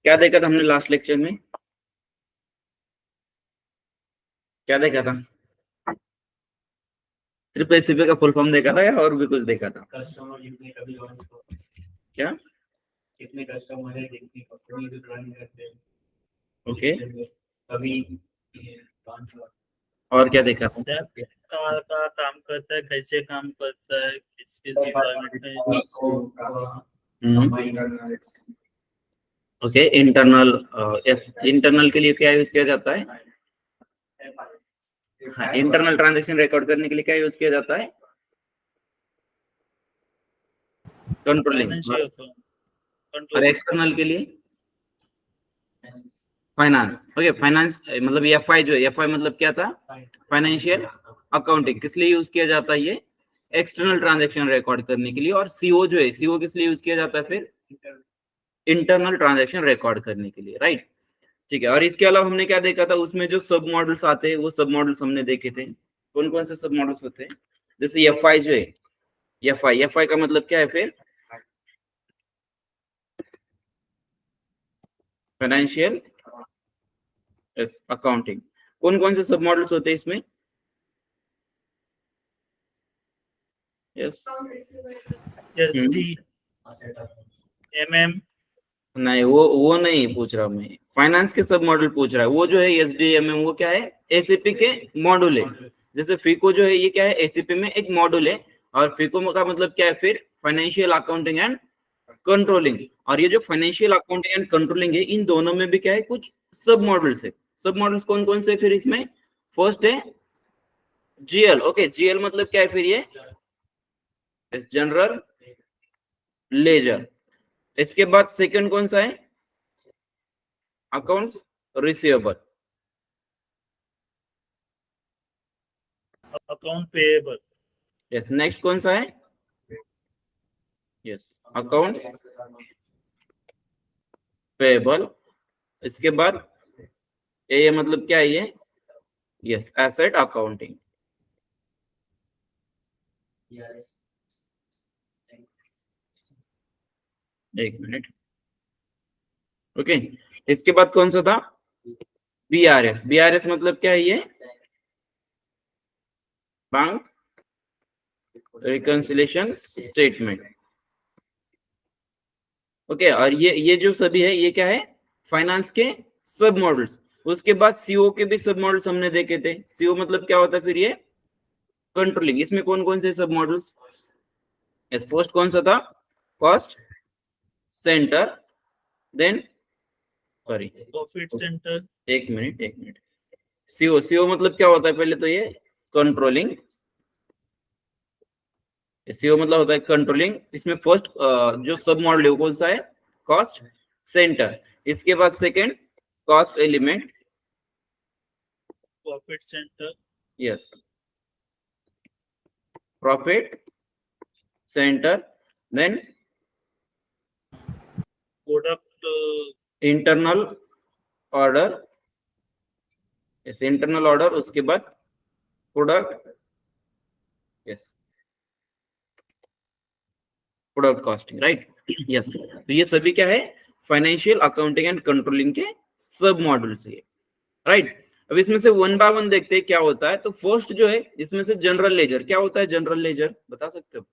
क्या देखा था हमने लास्ट लेक्चर में? क्या देखा था? सिर्फ एसीपी का फुल फॉर्म देखा था या और भी कुछ देखा था? कस्टमर जितने कभी लॉन्च को क्या? कितने कस्टमर है, कितनी कंपनी जो ड्राइंग करते हैं, ओके, कभी लॉन्च हुआ। और क्या देखा था? का काम करता है, कैसे काम करता है, किस किस डिपार्टमेंट में। ओके, इंटरनल, यस, इंटरनल के लिए क्या यूज किया जाता है? हाँ, इंटरनल ट्रांजैक्शन रिकॉर्ड करने के लिए क्या यूज किया जाता है? कंट्रोलिंग। और एक्सटर्नल के लिए फाइनेंस। ओके, फाइनेंस मतलब एफआई जो है, एफआई मतलब क्या था? Financial accounting. किस लिए यूज किया जाता है ये? एक्सटर्नल ट्रांजैक्शन रिकॉर्ड करने के लिए। और सीओ जो है, सीओ किस लिए यूज किया जाता है फिर? इंटरनल ट्रांजैक्शन रिकॉर्ड करने के लिए, राइट। ठीक है, और इसके अलावा हमने क्या देखा था? उसमें जो सब मॉडल्स आते हैं वो सब मॉडल्स हमने देखे थे। कौन कौन से सब मॉडल्स होते हैं? जैसे एफआई जो है, एफआई का मतलब क्या है फिर? Financial accounting. कौन कौन से सब मॉडल्स होते हैं इसमें? Yes, SD, MM. नहीं, वो नहीं पूछ रहा मैं, फाइनेंस के सब मॉडल पूछ रहा है। वो जो है एसडीएमएम, वो क्या है? एसीपी के मॉड्यूल है। जैसे फीको जो है, ये क्या है? एसीपी में एक मॉड्यूल है। और फीको का मतलब क्या है फिर? Financial accounting and controlling. और ये जो फाइनेंशियल अकाउंटिंग एंड कंट्रोलिंग है, इन दोनों में भी क्या है? कुछ सब मॉडल्स है। सब मॉडल्स कौन कौन से फिर इसमें? फर्स्ट है जीएल। ओके, जीएल मतलब क्या है फिर? ये जनरल लेजर। इसके बाद सेकंड कौन सा है? Accounts receivable. Account payable. Yes, next कौन सा है? Yes, account payable. इसके बाद ये मतलब क्या है ये? Yes, asset accounting. एक मिनट। ओके, इसके बाद कौन सा था? बीआरएस। बीआरएस मतलब क्या है ये? Bank reconciliation statement. ओके, और ये जो सभी है, ये क्या है? फाइनेंस के सब मॉडल्स। उसके बाद सीओ के भी सब मॉडल्स हमने देखे थे। सीओ मतलब क्या होता है फिर? ये कंट्रोलिंग। इसमें कौन कौन से सब मॉडल्स? यस, फर्स्ट कौन सा था? Cost centre, then sorry, profit centre. एक मिनट। सीओ, सीओ मतलब क्या होता है? पहले तो ये कंट्रोलिंग। सीओ मतलब होता है कंट्रोलिंग। इसमें फर्स्ट जो सब मॉडल है वो कौन सा है? Cost centre. इसके बाद second cost element. Profit centre. Yes, profit centre, then product internal order. Yes, internal order. उसके बाद product, yes, product costing, right. Yes, तो ये सभी क्या है? फाइनेंशियल अकाउंटिंग एंड कंट्रोलिंग के सब मॉड्यूल्स है, राइट। अब इसमें से वन बाय वन देखते हैं क्या होता है। तो फर्स्ट जो है इसमें से जनरल लेजर। क्या होता है जनरल लेजर? बता सकते हो?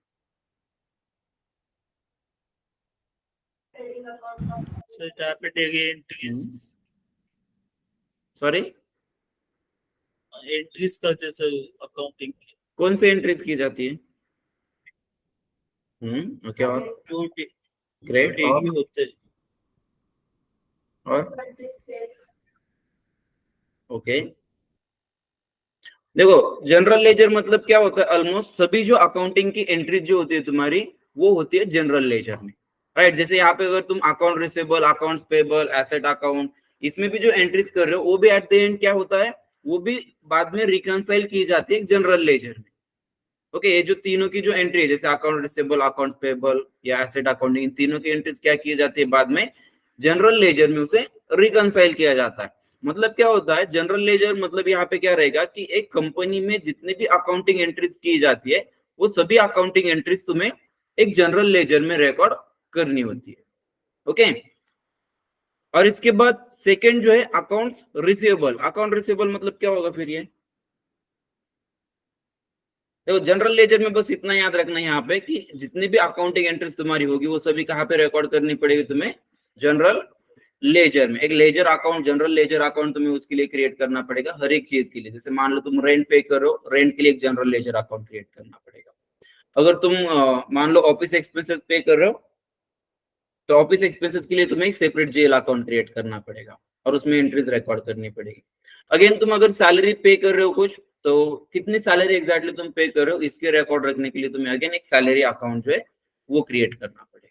एंट्रीज, सॉरी, एंट्रीज करते सर अकाउंटिंग की। कौन सी एंट्रीज की जाती है? ओके, और जो ग्रेट डेली होते हैं। और ओके, देखो, जनरल लेजर मतलब क्या होता है? ऑलमोस्ट सभी जो अकाउंटिंग की एंट्रीज जो होती है तुम्हारी, वो होती है जनरल लेजर में, राइट। जैसे यहाँ पे अगर तुम account receivable, accounts payable, asset account, इसमें भी जो एंट्रीज कर रहे हो, वो भी एट द एंड क्या होता है? वो भी बाद में रिकंसाइल की जाती है जनरल लेजर में। ओके, ये जो तीनों की जो एंट्री है, जैसे अकाउंट रिसीवेबल, अकाउंट्स पेबल या एसेट अकाउंटिंग, इन तीनों की एंट्रीज क्या की जाती है? बाद में जनरल लेजर में उसे रिकंसाइल किया जाता है। मतलब क्या होता है जनरल लेजर? मतलब यहाँ पे क्या रहेगा कि एक कंपनी में जितनी भी अकाउंटिंग एंट्रीज की जाती है, वो सभी अकाउंटिंग एंट्रीज तुम्हें एक जनरल लेजर में रिकॉर्ड करनी होती है। ओके, और इसके बाद सेकंड जो है अकाउंट्स रिसीवेबल। अकाउंट रिसीवेबल मतलब क्या होगा फिर ये? देखो जनरल लेजर में बस इतना याद रखना है यहाँ पे कि जितनी भी अकाउंटिंग एंट्रीज तुम्हारी होगी वो सभी कहाँ पे रिकॉर्ड करनी पड़ेगी तुम्हें? जनरल लेजर में। एक ledger account, general ledger account तुम्हें उसके लिए क्रिएट करना पड़ेगा हर एक चीज के लिए। जैसे मान लो तुम रेंट पे करो, रेंट के लिए एक जनरल लेजर अकाउंट क्रिएट करना पड़ेगा। अगर तुम मान लो ऑफिस एक्सपेंसेस पे कर रहे हो तो ऑफिस एक्सपेंसेस के लिए तुम्हें एक सेपरेट जेएल अकाउंट क्रिएट करना पड़ेगा और उसमें एंट्रीज रिकॉर्ड करनी पड़ेगी। अगेन तुम अगर सैलरी पे कर रहे हो कुछ, तो कितनी सैलरी एग्जैक्टली तुम पे कर रहे हो इसके रिकॉर्ड रखने के लिए तुम्हें अगेन एक सैलरी अकाउंट जो है वो क्रिएट करना पड़ेगा,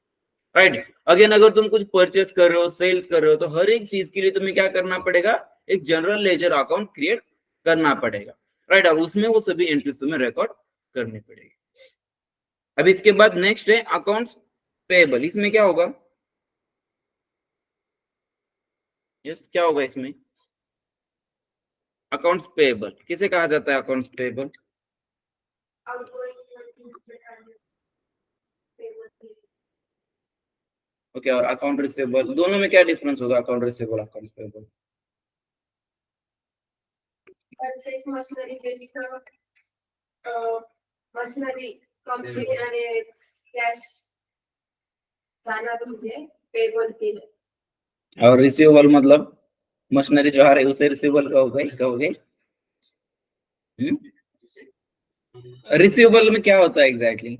राइट। अगेन अगर तुम कुछ परचेस कर रहे हो, सेल्स कर रहे हो, तो हर एक चीज के लिए तुम्हें क्या करना पड़ेगा? एक जनरल लेजर अकाउंट क्रिएट करना पड़ेगा, राइट। और उसमें वो सभी एंट्रीज तुम्हें रिकॉर्ड करनी पड़ेगी। अब इसके बाद नेक्स्ट है अकाउंट्स पेएबल। इसमें क्या होगा? यस, क्या होगा इसमें? अकाउंट्स पेएबल किसे कहा जाता है? Accounts payable okay. और अकाउंट रिसीवेबल, दोनों में क्या डिफरेंस होगा? Account receivable, accounts payable. Purchase machinery machinery कॉम्प्सी आणि कॅश जाणार म्हणजे पेबल केलं। और रिसीवेबल मतलब मशीनरी जो आ रही है उसे रिसीवेबल कहोगे? रिसीवेबल में क्या होता है exactly?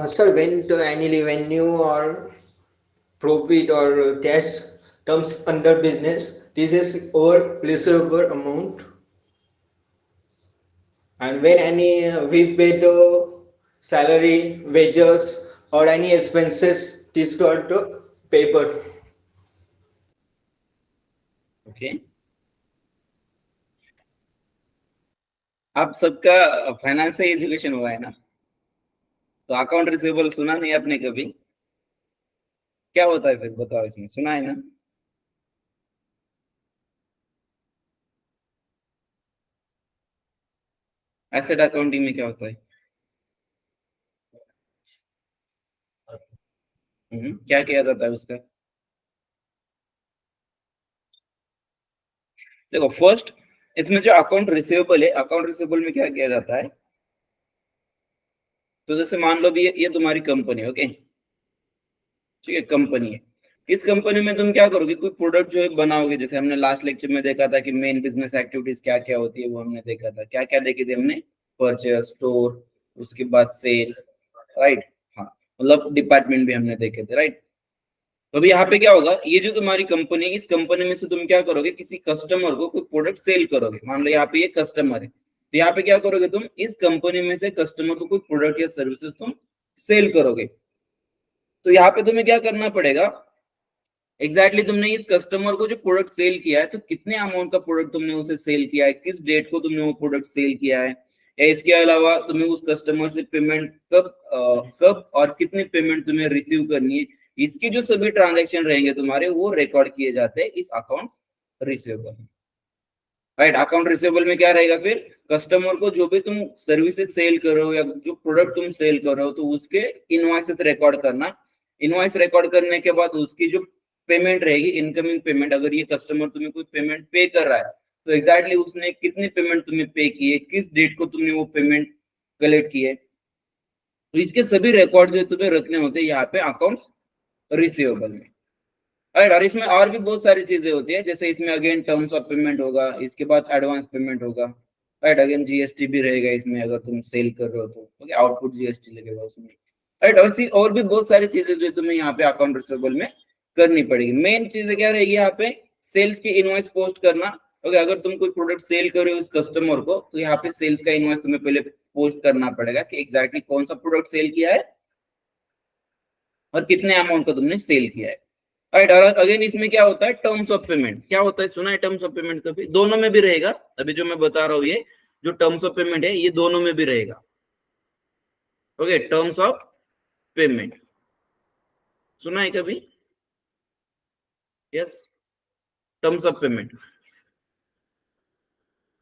Sir, when the any revenue or profit or cash comes under business, this is our receivable amount. And when any we pay the salary, wages or any expenses, this got the paper. Okay. आप सबका finance से education हुआ है ना, तो account receivable सुना नहीं आपने कभी? क्या होता है फिर बताओ, इसमें सुना है ना? एसेट अकाउंटिंग में क्या होता है? क्या किया जाता है उसका? देखो फर्स्ट इसमें जो अकाउंट रिसीवेबल है, अकाउंट रिसीवेबल में क्या किया जाता है? तो जैसे मान लो भी ये तुम्हारी कंपनी है, ओके, ठीक है, कंपनी है। इस कंपनी में तुम क्या करोगे? कोई प्रोडक्ट जो है बनाओगे। जैसे हमने लास्ट लेक्चर में देखा था कि मेन बिजनेस एक्टिविटीज क्या क्या होती है, वो हमने देखा था। क्या क्या देखी थी हमने? परचेस, स्टोर, उसके बाद सेल्स, राइट। हाँ, मतलब डिपार्टमेंट भी हमने देखे थे, राइट। तो अभी यहाँ पे क्या होगा? ये जो तुम्हारी कंपनी है, इस कंपनी में से तुम क्या करोगे? किसी कस्टमर को कोई प्रोडक्ट सेल करोगे। मान लो यहाँ पे ये कस्टमर है, तो यहाँ पे क्या करोगे? तुम इस कंपनी में से कस्टमर को कोई प्रोडक्ट या सर्विसेज तुम सेल करोगे। तो यहाँ पे तुम्हें क्या करना पड़ेगा? एग्जैक्टली तुमने इस कस्टमर को जो प्रोडक्ट सेल किया है, तो कितने अमाउंट का प्रोडक्ट तुमने उसे सेल किया है, किस डेट को तुमने वो प्रोडक्ट सेल किया है, या इसके अलावा तुम्हें उस कस्टमर से पेमेंट कब और कितनी पेमेंट तुम्हें रिसीव करनी है, इसके जो सभी ट्रांजैक्शन रहेंगे तुम्हारे, वो रिकॉर्ड किए जाते हैं इस अकाउंट रिसीवेबल में, राइट। अकाउंट रिसीवेबल में क्या रहेगा फिर? कस्टमर को जो भी तुम सर्विसेज सेल कर रहे हो या जो प्रोडक्ट तुम सेल कर रहे हो, तो उसके इनवॉइसेस रिकॉर्ड करना। इनवॉइस रिकॉर्ड करने के बाद उसकी जो पेमेंट रहेगी, इनकमिंग पेमेंट, अगर ये कस्टमर तुम्हें कोई पेमेंट पे कर रहा है, तो एग्जैक्टली उसने कितनी पेमेंट तुम्हें पे की है, किस डेट को तुमने वो पेमेंट कलेक्ट की है, तो इसके सभी रिकॉर्ड जो तुम्हें रखने होते हैं यहाँ पे अकाउंट्स रिसीवेबल में, राइट। और इसमें और भी बहुत सारी चीजें होती है। जैसे इसमें अगेन टर्म्स ऑफ पेमेंट होगा, इसके बाद एडवांस पेमेंट होगा, राइट। अगेन जीएसटी भी रहेगा इसमें, अगर तुम सेल कर रहे हो तो ओके, आउटपुट जीएसटी लगेगा उसमें, राइट। और भी बहुत सारी चीजें जो तुम्हें यहाँ पे अकाउंट रिसीवेबल में करनी पड़ेगी। मेन चीज क्या रहेगी यहाँ पे? सेल्स की इनवॉइस पोस्ट करना। ओके, अगर तुम कोई प्रोडक्ट सेल कर रहे हो उस कस्टमर को, तो यहाँ पे सेल्स का इनवॉइस तुम्हें पहले पोस्ट करना पड़ेगा कि एग्जैक्टली कौन सा प्रोडक्ट सेल किया है और कितने अमाउंट का तुमने सेल किया है, राइट। और अगेन इसमें क्या होता है? Terms of payment. क्या होता है? सुना है टर्म्स ऑफ पेमेंट कभी? दोनों में भी रहेगा। अभी जो मैं बता रहा हूँ, ये जो टर्म्स ऑफ पेमेंट है, ये दोनों में भी रहेगा। ओके, टर्म्स ऑफ पेमेंट सुना है कभी? Yes, terms of payment.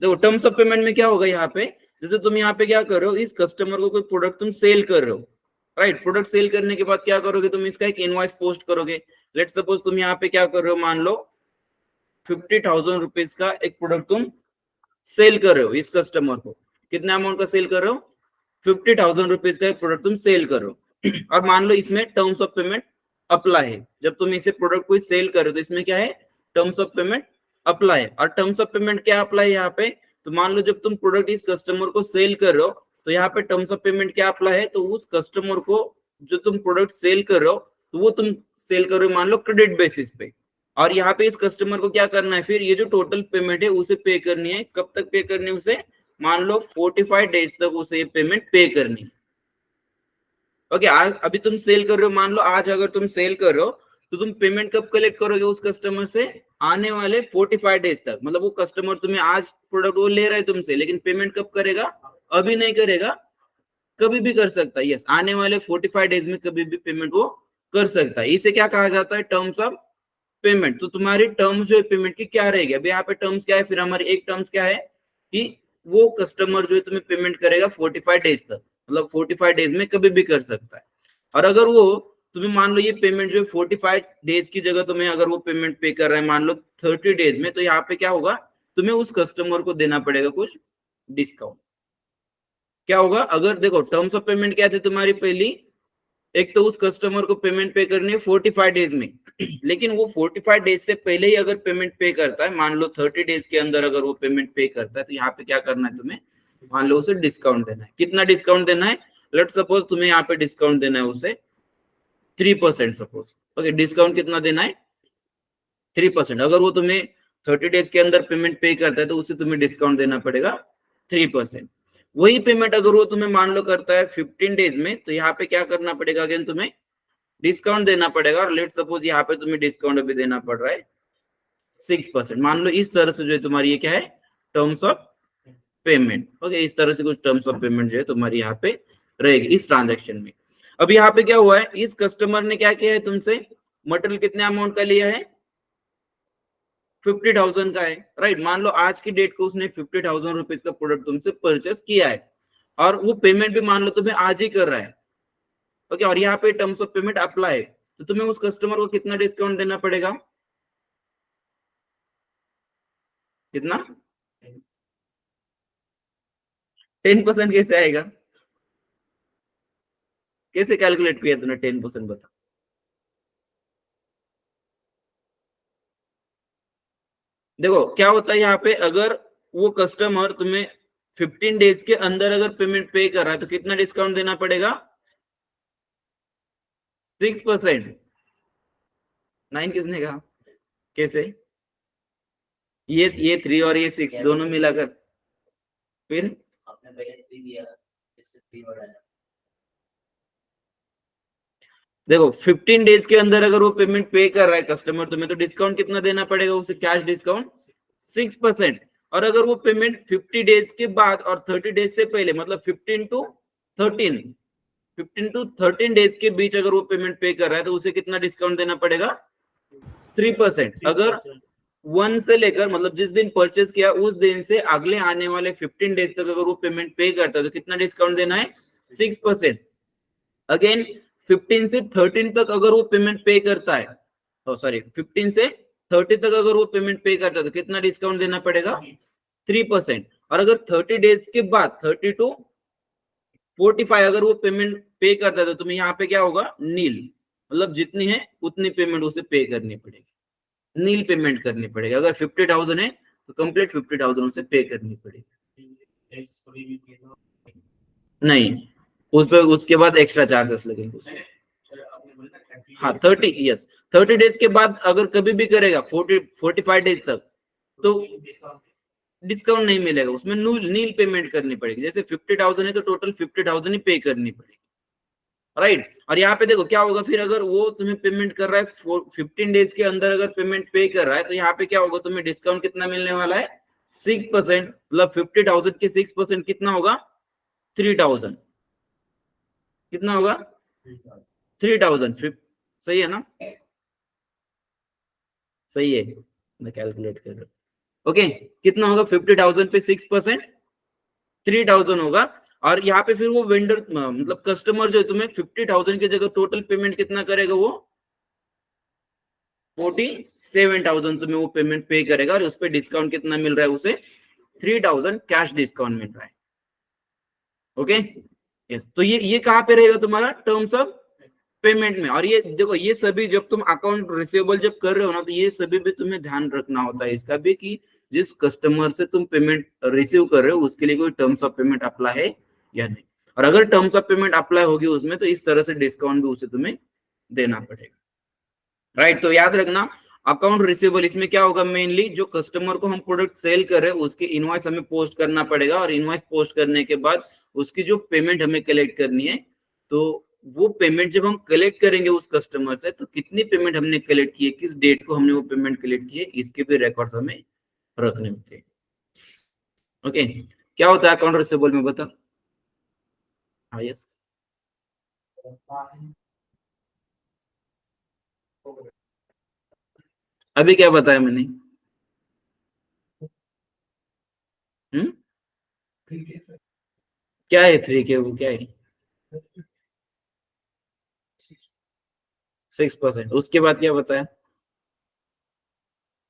देखो टर्म्स ऑफ पेमेंट में क्या होगा यहाँ पे? जैसे तुम यहाँ पे क्या कर रहे हो? इस कस्टमर को कोई प्रोडक्ट तुम सेल कर रहे हो, राइट। प्रोडक्ट सेल करने के बाद क्या करोगे तुम, इसका एक इनवॉइस पोस्ट करोगे। लेट सपोज तुम यहाँ पे क्या कर रहे हो, मान लो 50,000 रुपीज का एक प्रोडक्ट तुम सेल कर रहे हो इस कस्टमर को। कितने अमाउंट का सेल कर रहे हो, 50,000 रुपीज का एक प्रोडक्ट तुम सेल कर रहे हो। और मान लो इसमें टर्म्स ऑफ पेमेंट अप्लाई है। जब तुम इसे प्रोडक्ट को सेल कर रहे हो तो इसमें क्या है, टर्म्स ऑफ पेमेंट अप्लाई है। और टर्म्स ऑफ पेमेंट क्या अप्लाई है यहाँ पे, तो मान लो जब तुम प्रोडक्ट इस कस्टमर को सेल कर रहे हो तो यहाँ पे टर्म्स ऑफ पेमेंट क्या अप्लाई है, तो उस कस्टमर को जो तुम प्रोडक्ट सेल कर रहे हो तो वो तुम सेल कर रहे हो मान लो क्रेडिट बेसिस पे। और यहाँ पे इस कस्टमर को क्या करना है, फिर ये जो टोटल पेमेंट है उसे पे करनी है। कब तक पे करनी है उसे, मान लो 45 डेज तक उसे ये पेमेंट पे करनी है। ओके, आज अभी तुम सेल कर रहे हो, मान लो आज अगर तुम सेल कर रहे हो तो तुम पेमेंट कब कलेक्ट करोगे उस कस्टमर से, आने वाले 45 डेज तक। मतलब वो कस्टमर तुम्हें आज प्रोडक्ट वो ले रहा है तुमसे, लेकिन पेमेंट कब करेगा, अभी नहीं करेगा, कभी भी कर सकता है। यस, आने वाले 45 डेज में कभी भी पेमेंट वो कर सकता है। इसे क्या कहा जाता है, टर्म्स ऑफ पेमेंट। तो तुम्हारी टर्म्स जो है पेमेंट की क्या रहेगी, अभी यहाँ पे टर्म्स क्या है, फिर हमारी एक टर्म्स क्या है कि वो कस्टमर जो है तुम्हें पेमेंट करेगा 45 डेज तक, मतलब 45 डेज में कभी भी कर सकता है। और अगर वो तुम्हें मान लो ये पेमेंट जो है 45 डेज की जगह तुम्हें अगर वो पेमेंट पे कर रहा है मान लो 30 डेज में, तो यहाँ पे क्या होगा, तुम्हें उस कस्टमर को देना पड़ेगा कुछ डिस्काउंट। क्या होगा, अगर देखो टर्म्स ऑफ पेमेंट क्या थे तुम्हारी पहली, एक तो उस कस्टमर को पेमेंट पे करनी है 45 डेज में, लेकिन वो 45 डेज से पहले ही अगर पेमेंट पे करता है, मान लो 30 डेज के अंदर अगर वो पेमेंट पे करता है, तो यहाँ पे क्या करना है तुम्हें, मान लो उसे डिस्काउंट देना है। कितना डिस्काउंट देना है, लेट सपोज तुम्हें यहाँ पे डिस्काउंट देना है उसे 3% सपोज। ओके, डिस्काउंट कितना देना है, 3%। अगर वो तुम्हें 30 डेज के अंदर पेमेंट पे करता है तो उसे तुम्हें डिस्काउंट देना पड़ेगा 3%। वही पेमेंट अगर वो तुम्हें मान लो करता है 15 डेज में, तो यहाँ पे क्या करना पड़ेगा, अगेन तुम्हें डिस्काउंट देना पड़ेगा। और लेट सपोज यहाँ पे तुम्हें डिस्काउंट अभी देना पड़ रहा है 6%। मान लो इस तरह से जो है तुम्हारी ये क्या है, टर्म्स ऑफ पेमेंट। ओके, इस तरह से कुछ टर्म्स ऑफ पेमेंट जो है तुम्हारी यहाँ पे रहेगी इस ट्रांजेक्शन में। अब यहाँ पे क्या हुआ है, इस कस्टमर ने क्या किया है तुमसे, मटेरियल कितने अमाउंट का लिया है, 50,000 का है, राइट। मान लो आज की डेट को उसने 50,000 रुपीज का प्रोडक्ट तुमसे परचेस किया है और वो पेमेंट भी मान लो तुम्हें आज ही कर रहा है। ओके, और यहाँ पे टर्म्स ऑफ पेमेंट अप्लाई है, तो तुम्हें उस कस्टमर को कितना डिस्काउंट देना पड़ेगा, कितना, 10% कैसे आएगा, कैसे कैलकुलेट किया तूने 10%, बता। देखो क्या होता है यहाँ पे, अगर वो कस्टमर तुम्हें 15 डेज के अंदर अगर पेमेंट पे कर रहा है तो कितना डिस्काउंट देना पड़ेगा, 6%। 9 किसने कहा, कैसे, ये 3 और ये 6 दोनों मिलाकर, फिर आपने पहले 3 दिया, इससे 3 बढ़ाया। देखो 15 डेज के अंदर अगर वो पेमेंट पे कर रहा है कस्टमर तुम्हें, तो डिस्काउंट कितना देना पड़ेगा उसे, कैश डिस्काउंट 6%। और अगर वो पेमेंट 50 डेज के बाद और 30 डेज से पहले, मतलब 15 टू 13 डेज के बीच अगर वो पेमेंट पे कर रहा है तो उसे कितना डिस्काउंट देना पड़ेगा, 3%। अगर 1 से लेकर, मतलब जिस दिन परचेस किया उस दिन से अगले आने वाले 15 डेज तक अगर वो पेमेंट पे करता है तो कितना डिस्काउंट देना है, 6%। अगेन 15 से 13 तक अगर वो पेमेंट पे करता है, सॉरी 15 से 30 तक अगर वो पेमेंट पे करता है तो कितना डिस्काउंट देना पड़ेगा, 3%। और अगर 30 डेज के बाद 30 टू 45 अगर वो पेमेंट पे करता है तो तुम्हें यहाँ पे क्या होगा, नील, मतलब जितनी है उतनी पेमेंट उसे पे करनी पड़ेगी, नील पेमेंट करनी पड़ेगी। अगर 50,000 है तो कंप्लीट 50,000 उसे पे करनी पड़ेगी। नहीं, उस पे उसके बाद एक्स्ट्रा चार्जेस लगेंगे। हाँ 30, यस 30 डेज के बाद अगर कभी भी करेगा 45 डेज तक तो डिस्काउंट नहीं मिलेगा, उसमें नील पेमेंट करनी पड़ेगी। जैसे 50,000 है तो टोटल 50,000 ही पे करनी पड़ेगी, राइट। और यहाँ पे देखो क्या होगा, फिर अगर वो तुम्हें पेमेंट कर रहा है 15 डेज के अंदर अगर पेमेंट पे कर रहा है तो यहाँ पे क्या होगा, तुम्हें डिस्काउंट कितना मिलने वाला है, 6%। मतलब 50,000 के 6% कितना होगा, 3,000। कितना होगा, 3,000। सही है ना, सही है, मैं कैलकुलेट कर रहा हूँ। ओके, कितना होगा, 50,000 पे 6%, 3,000 होगा। और यहाँ पे फिर वो वेंडर मतलब कस्टमर जो है तुम्हें 50,000 की जगह टोटल पेमेंट कितना करेगा, वो 47,000 तुम्हें वो पेमेंट पे करेगा, और उस पर डिस्काउंट कितना मिल रहा है उसे, 3,000 कैश डिस्काउंट मिल रहा है। ओके यस, तो ये कहाँ पे रहेगा तुम्हारा, टर्म्स ऑफ पेमेंट में। और ये देखो, ये सभी जब तुम अकाउंट रिसीवेबल जब कर रहे हो ना, तो ये सभी भी तुम्हें ध्यान रखना होता है इसका भी, कि जिस कस्टमर से तुम पेमेंट रिसीव कर रहे हो उसके लिए कोई टर्म्स ऑफ पेमेंट अप्लाई है या नहीं, और अगर टर्म्स ऑफ पेमेंट अप्लाई होगी उसमें, तो इस तरह से डिस्काउंट भी उसे तुम्हें देना पड़ेगा, राइट। तो याद रखना, अकाउंट रिसीवेबल इसमें क्या होगा, मेनली जो कस्टमर को हम प्रोडक्ट सेल कर रहे हैं उसके इनवॉइस हमें पोस्ट करना पड़ेगा, और इनवॉइस पोस्ट करने के बाद उसकी जो पेमेंट हमें कलेक्ट करनी है, तो वो पेमेंट जब हम कलेक्ट करेंगे उस कस्टमर से, तो कितनी पेमेंट हमने कलेक्ट की है, किस डेट को हमने वो पेमेंट कलेक्ट की है, इसके भी रिकॉर्ड्स हमें रखने होते हैं। ओके, क्या होता है अकाउंट रिसीवेबल में, बता। हाँ यस, अभी क्या बताया मैंने, क्या है 3K, वो क्या है, 6%। उसके बाद क्या बताया,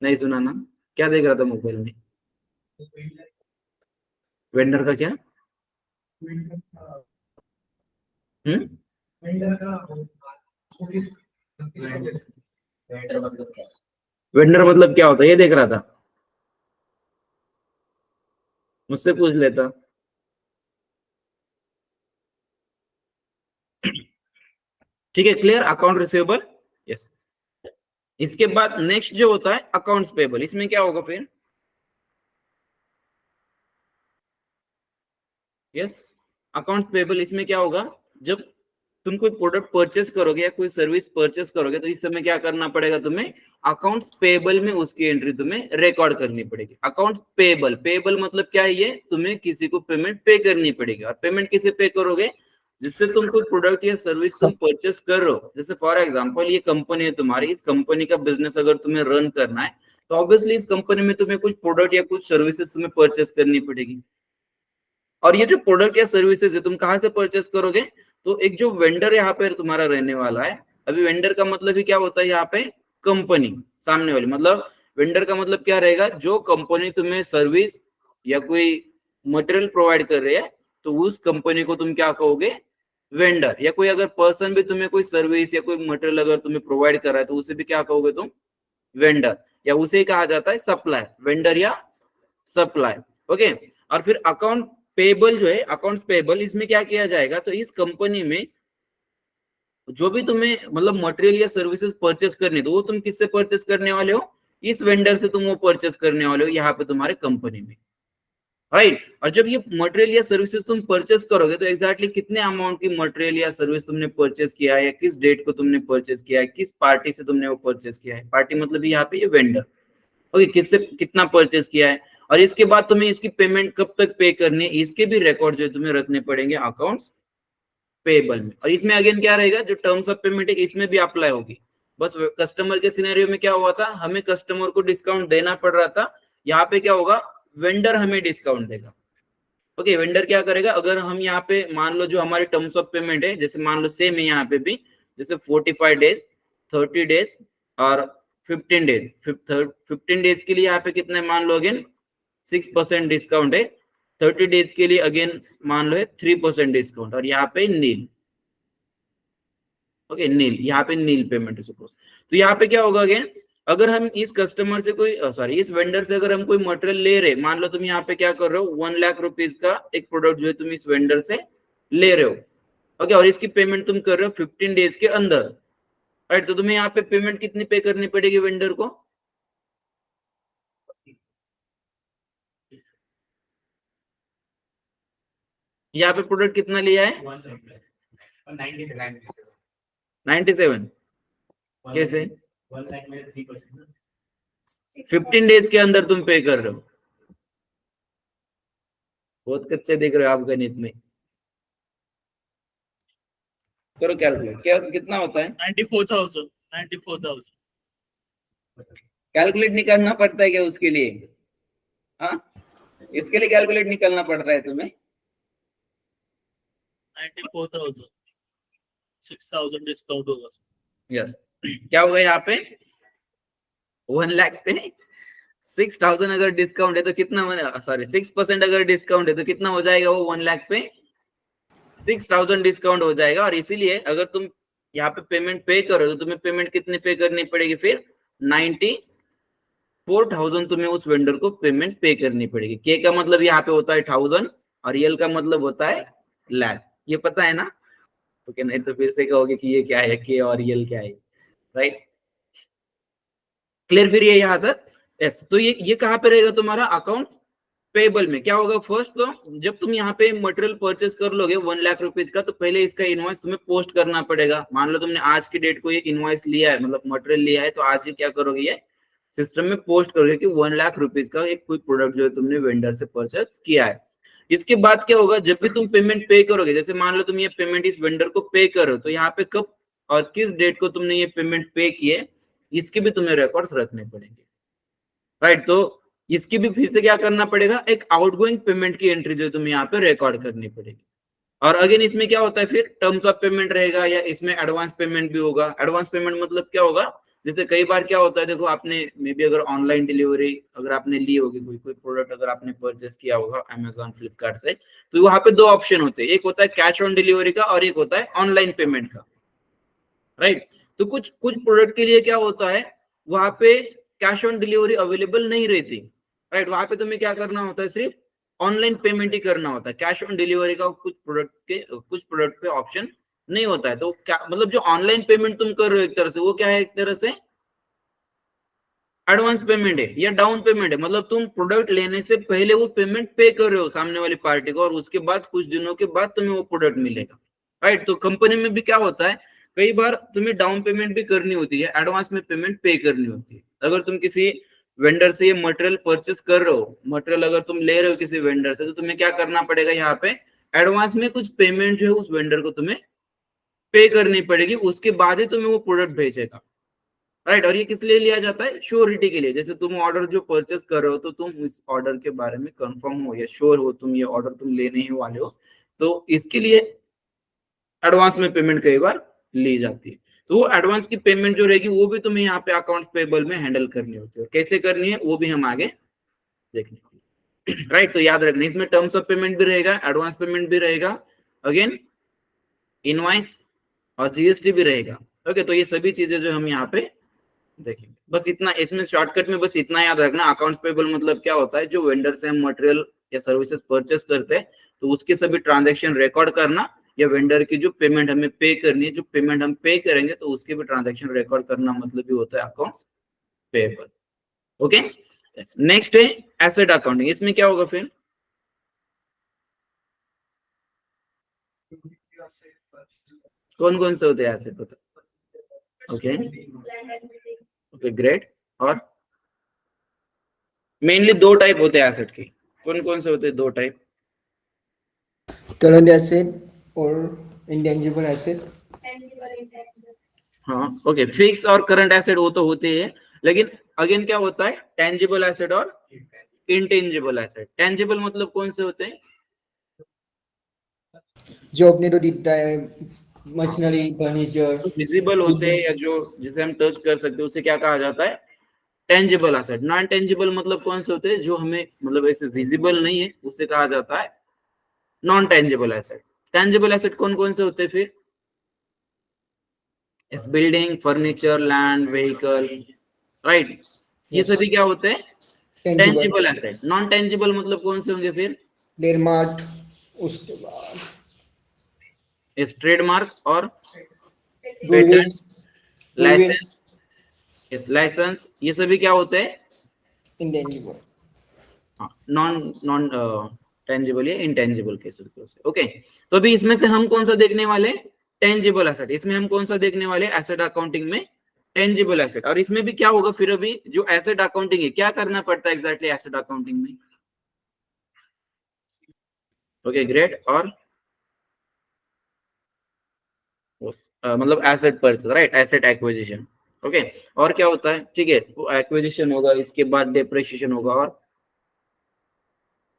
नहीं सुना ना, क्या देख रहा था मोबाइल में, वेंडर का क्या, हम्म, वेंडर मतलब क्या होता है, ये देख रहा था, मुझसे पूछ लेता। ठीक है, क्लियर, अकाउंट रिसीवेबल, यस। इसके बाद नेक्स्ट जो होता है अकाउंट्स पेबल, इसमें क्या होगा फिर, यस, अकाउंट पेबल इसमें क्या होगा, जब तुम कोई प्रोडक्ट परचेस करोगे या कोई सर्विस परचेस करोगे, तो इस समय क्या करना पड़ेगा तुम्हें, अकाउंट्स पेबल में उसकी एंट्री तुम्हें रिकॉर्ड करनी पड़ेगी। अकाउंट्स पेबल, पेबल मतलब क्या है, ये तुम्हें किसी को पेमेंट पे करनी पड़ेगी, और पेमेंट किसे पे करोगे, जिससे तुम कोई प्रोडक्ट या सर्विस तुम परचेस कर रहे हो। जैसे फॉर एग्जांपल ये कंपनी है तुम्हारी, इस कंपनी का बिजनेस अगर तुम्हें रन करना है, तो ऑब्वियसली इस कंपनी में तुम्हें कुछ प्रोडक्ट या कुछ सर्विसेज तुम्हें परचेस करनी पड़ेगी। और ये जो प्रोडक्ट या सर्विसेज है तुम कहाँ से परचेस करोगे, तो एक जो वेंडर यहाँ पे तुम्हारा रहने वाला है, अभी वेंडर का मतलब ही क्या होता है यहाँ पे, कंपनी सामने वाली, मतलब वेंडर का मतलब क्या रहेगा, जो कंपनी तुम्हें सर्विस या कोई मटेरियल प्रोवाइड कर रही है, तो उस कंपनी को तुम क्या कहोगे, वेंडर। या कोई अगर पर्सन भी तुम्हें कोई सर्विस या कोई मटेरियल अगर तुम्हें प्रोवाइड कर रहा है, तो उसे भी क्या कहोगे तुम, वेंडर, या उसे कहा जाता है सप्लायर, वेंडर या सप्लाई। ओके, और फिर अकाउंट पेबल जो है, अकाउंट्स पेबल, इसमें क्या किया जाएगा, तो इस कंपनी में जो भी तुम्हें मतलब मटेरियल या सर्विसेज परचेस करने, तो वो तुम किससे परचेस करने वाले हो, इस वेंडर से तुम वो परचेस करने वाले हो यहाँ पे तुम्हारे कंपनी में, राइट। और जब ये मटेरियल या सर्विसेज तुम परचेस करोगे, तो एग्जैक्टली कितने अमाउंट की मटेरियल या सर्विस तुमने परचेस किया है, या किस डेट को तुमने परचेस किया है, किस पार्टी से तुमने वो परचेस किया है, पार्टी मतलब यहाँ पे ये वेंडर, ओके, किससे कितना परचेस किया है, और इसके बाद तुम्हें इसकी पेमेंट कब तक पे करनी है, इसके भी रिकॉर्ड जो है तुम्हें रखने पड़ेंगे अकाउंट्स पेबल में। और इसमें अगेन क्या रहेगा, जो टर्म्स ऑफ पेमेंट है इसमें भी अप्लाई होगी। बस कस्टमर के सिनेरियो में क्या हुआ था, हमें कस्टमर को डिस्काउंट देना पड़ रहा था, यहाँ पे क्या होगा, वेंडर हमें डिस्काउंट देगा। ओके, वेंडर क्या करेगा, अगर हम यहाँ पे मान लो जो हमारे टर्म्स ऑफ पेमेंट है, जैसे मान लो सेम है यहाँ पे भी, जैसे 45 डेज, 30 डेज और 15 डेज, 15 डेज के लिए यहाँ पे कितने मान लो, अगेन 6% डिस्काउंट है, 30 डेज के लिए अगेन मान लो है 3% डिस्काउंट, और यहाँ पे नील, ओके नील, यहाँ पे नील पेमेंट है सपोज। तो यहाँ पे क्या होगा, अगेन अगर हम इस कस्टमर से कोई सॉरी इस वेंडर से अगर हम कोई मटेरियल ले रहे, मान लो तुम यहाँ पे क्या कर रहे हो, 1 लाख रुपीज का एक प्रोडक्ट जो है तुम इस वेंडर से ले रहे हो, ओके, और इसकी पेमेंट तुम कर रहे हो 15 डेज के अंदर, राइट। तो तुम्हें यहाँ पे पेमेंट कितनी पे करनी पड़ेगी वेंडर को, यहाँ पे प्रोडक्ट कितना लिया है, 97, कैसे, 15 डेज के अंदर तुम पे कर रहे हो, बहुत कच्चे देख रहे हो आप गणित में, करो कैलकुलेट, क्या कितना होता है, 94,000 कैलकुलेट निकालना पड़ता है क्या उसके लिए, हाँ इसके लिए कैलकुलेट निकालना पड़ रहा है तुम्हें, 94,000, 6,000 डिस्काउंट होगा। यस, क्या होगा यहाँ पे 1 लाख पे 6,000 अगर डिस्काउंट है तो कितना, सॉरी 6% अगर डिस्काउंट है तो कितना हो जाएगा, वो 1 लाख पे 6,000 डिस्काउंट हो जाएगा। और इसीलिए अगर तुम यहाँ पे पेमेंट पे करो तो तुम्हें पेमेंट कितनी पे करनी पड़ेगी फिर 94,000 तुम्हें उस वेंडर को पेमेंट पे करनी पड़ेगी। के का मतलब यहाँ पे होता है 1000 और यल का मतलब होता है लाख, ये पता है ना? ओके, नहीं तो फिर से कहोगे कि ये क्या है, के और यल क्या है, राइट? क्लियर फिर ये यहाँ तक? यस, तो ये कहाँ पे रहेगा तुम्हारा अकाउंट पेबल में। क्या होगा फर्स्ट, तो जब तुम यहाँ पे मटेरियल परचेस कर लोगे 1 लाख रुपीज का, तो पहले इसका इनवॉइस तुम्हें पोस्ट करना पड़ेगा। मान लो तुमने आज की डेट को ये इनवॉइस लिया है, मतलब मटेरियल लिया है, तो आज ही क्या करोगे, ये सिस्टम में पोस्ट करोगे कि 1 लाख रुपीज का एक कोई प्रोडक्ट जो है तुमने वेंडर से परचेस किया है। इसके बाद क्या होगा, जब भी तुम पेमेंट पे करोगे, जैसे मान लो तुम ये पेमेंट इस वेंडर को पे करो, तो यहाँ पे कब और किस डेट को तुमने ये पेमेंट पे किए, इसके भी तुम्हें रिकॉर्ड्स रखने पड़ेंगे, राइट? तो इसकी भी फिर से क्या करना पड़ेगा, एक आउटगोइंग पेमेंट की एंट्री जो तुम्हें यहाँ पे रिकॉर्ड करनी पड़ेगी। और अगेन इसमें क्या होता है, फिर टर्म्स ऑफ पेमेंट रहेगा या इसमें एडवांस पेमेंट भी होगा। एडवांस पेमेंट मतलब क्या होगा, जैसे कई बार क्या होता है, देखो आपने मे बी अगर ऑनलाइन डिलीवरी अगर आपने ली होगी, कोई प्रोडक्ट अगर आपने परचेस किया होगा अमेजोन फ्लिपकार्ट से, तो वहां पे 2 ऑप्शन होते हैं, एक होता है कैश ऑन डिलीवरी का और एक होता है ऑनलाइन पेमेंट का, राइट? तो कुछ प्रोडक्ट के लिए क्या होता है, वहां पे कैश ऑन डिलीवरी अवेलेबल नहीं रहती, राइट? वहां पे तुम्हें क्या करना होता है, सिर्फ ऑनलाइन पेमेंट ही करना होता है। कैश ऑन डिलीवरी का कुछ प्रोडक्ट पे ऑप्शन नहीं होता है। तो क्या मतलब, जो ऑनलाइन पेमेंट तुम कर रहे हो एक तरह से, वो क्या है, एक तरह से एडवांस पेमेंट है या डाउन पेमेंट है। मतलब तुम प्रोडक्ट लेने से पहले वो पेमेंट पे कर रहे हो सामने वाली पार्टी को, और उसके बाद कुछ दिनों के बाद तुम्हें वो प्रोडक्ट मिलेगा, राइट? तो कंपनी में भी क्या होता है, कई बार तुम्हें डाउन पेमेंट भी करनी होती है, एडवांस में पेमेंट पे करनी होती है। अगर तुम किसी वेंडर से ये मटेरियल परचेस कर रहे हो, मटेरियल अगर तुम ले रहे हो किसी वेंडर से, तो तुम्हें क्या करना पड़ेगा, यहाँ पे एडवांस में कुछ पेमेंट जो है उस वेंडर को तुम्हें पे करनी पड़ेगी, उसके बाद ही तुम्हें वो प्रोडक्ट भेजेगा, राइट? और ये किस लिए लिया जाता है, श्योरिटी के लिए। जैसे तुम ऑर्डर जो परचेस कर रहे हो, तो तुम इस ऑर्डर के बारे में कंफर्म हो या श्योर हो, तुम ये ऑर्डर तुम लेने ही वाले हो, तो इसके लिए एडवांस में पेमेंट कई बार ली जाती है। तो वो एडवांस की पेमेंट जो रहेगी, वो भी तुम्हें यहाँ पे अकाउंट्स पेबल में हैंडल करनी होती है। कैसे करनी है वो भी हम आगे देखने वाले, राइट? तो याद रखना, इसमें टर्म्स ऑफ पेमेंट भी रहेगा, एडवांस पेमेंट भी रहेगा, अगेन इनवॉइस और जीएसटी भी रहेगा। ओके, तो ये सभी चीजें जो हम यहाँ पे देखेंगे। बस इतना, इसमें शॉर्टकट में बस इतना याद रखना, अकाउंट्स पेबल मतलब क्या होता है, जो वेंडर से हम मटेरियल या सर्विसेज परचेस करते हैं, तो उसके सभी ट्रांजैक्शन रिकॉर्ड करना, या वेंडर की जो पेमेंट हमें पे करनी है, जो पेमेंट हम पे करेंगे, तो उसके भी ट्रांजैक्शन रिकॉर्ड करना, मतलब भी होता है अकाउंट्स पेबल। ओके, नेक्स्ट है एसेट अकाउंटिंग। इसमें क्या होगा फिर, कौन कौन से होते हैं एसेट, बता? Okay okay, great. और मेनली 2 टाइप होते हैं एसेट के, कौन कौन से होते हैं 2 type? current asset or intangible asset. हाँ, ओके, फिक्स और करंट एसेट वो तो होते हैं, लेकिन अगेन क्या होता है, टेंजिबल एसेट और इंटेंजिबल एसेट। टेंजिबल मतलब कौन से होते हैं, जो अपने तो दिखता है, मशीनरी, फर्नीचर, विजिबल होते हैं, या जो जिसे हम टच कर सकते हैं, उसे क्या कहा जाता है, टेंजिबल एसेट। नॉन टेंजिबल मतलब कौन से होते हैं, जो हमें मतलब ऐसे विजिबल नहीं है, उसे कहा जाता है non tangible asset. Tangible asset कौन कौन से होते हैं फिर, इस building, furniture, land, vehicle, right? ये Yes. सभी क्या होते हैं, tangible, tangible asset. Non tangible मतलब कौन से होंगे फिर, लेरमार्क, उसके बाद इस ट्रेडमार्क और गुडविल, लाइसेंस, इस लाइसेंस, ये सभी क्या होते हैं, इंटेंजिबल। नॉन नॉन टेंजिबल या इंटेंजिबल केसेस से। ओके, तो अभी इसमें से हम कौन सा देखने वाले, टेंजिबल एसेट। इसमें हम कौन सा देखने वाले, एसेट अकाउंटिंग में टेंजिबल एसेट। और इसमें भी क्या होगा फिर, अभी जो एसेट अकाउंटिंग है, क्या करना पड़ता है एग्जैक्टली एसेट अकाउंटिंग में? Okay, great. और मतलब asset purchase, right, asset acquisition. Okay, और क्या होता है, ठीक है, वो एक्विजिशन होगा, इसके बाद डेप्रिसिएशन होगा, और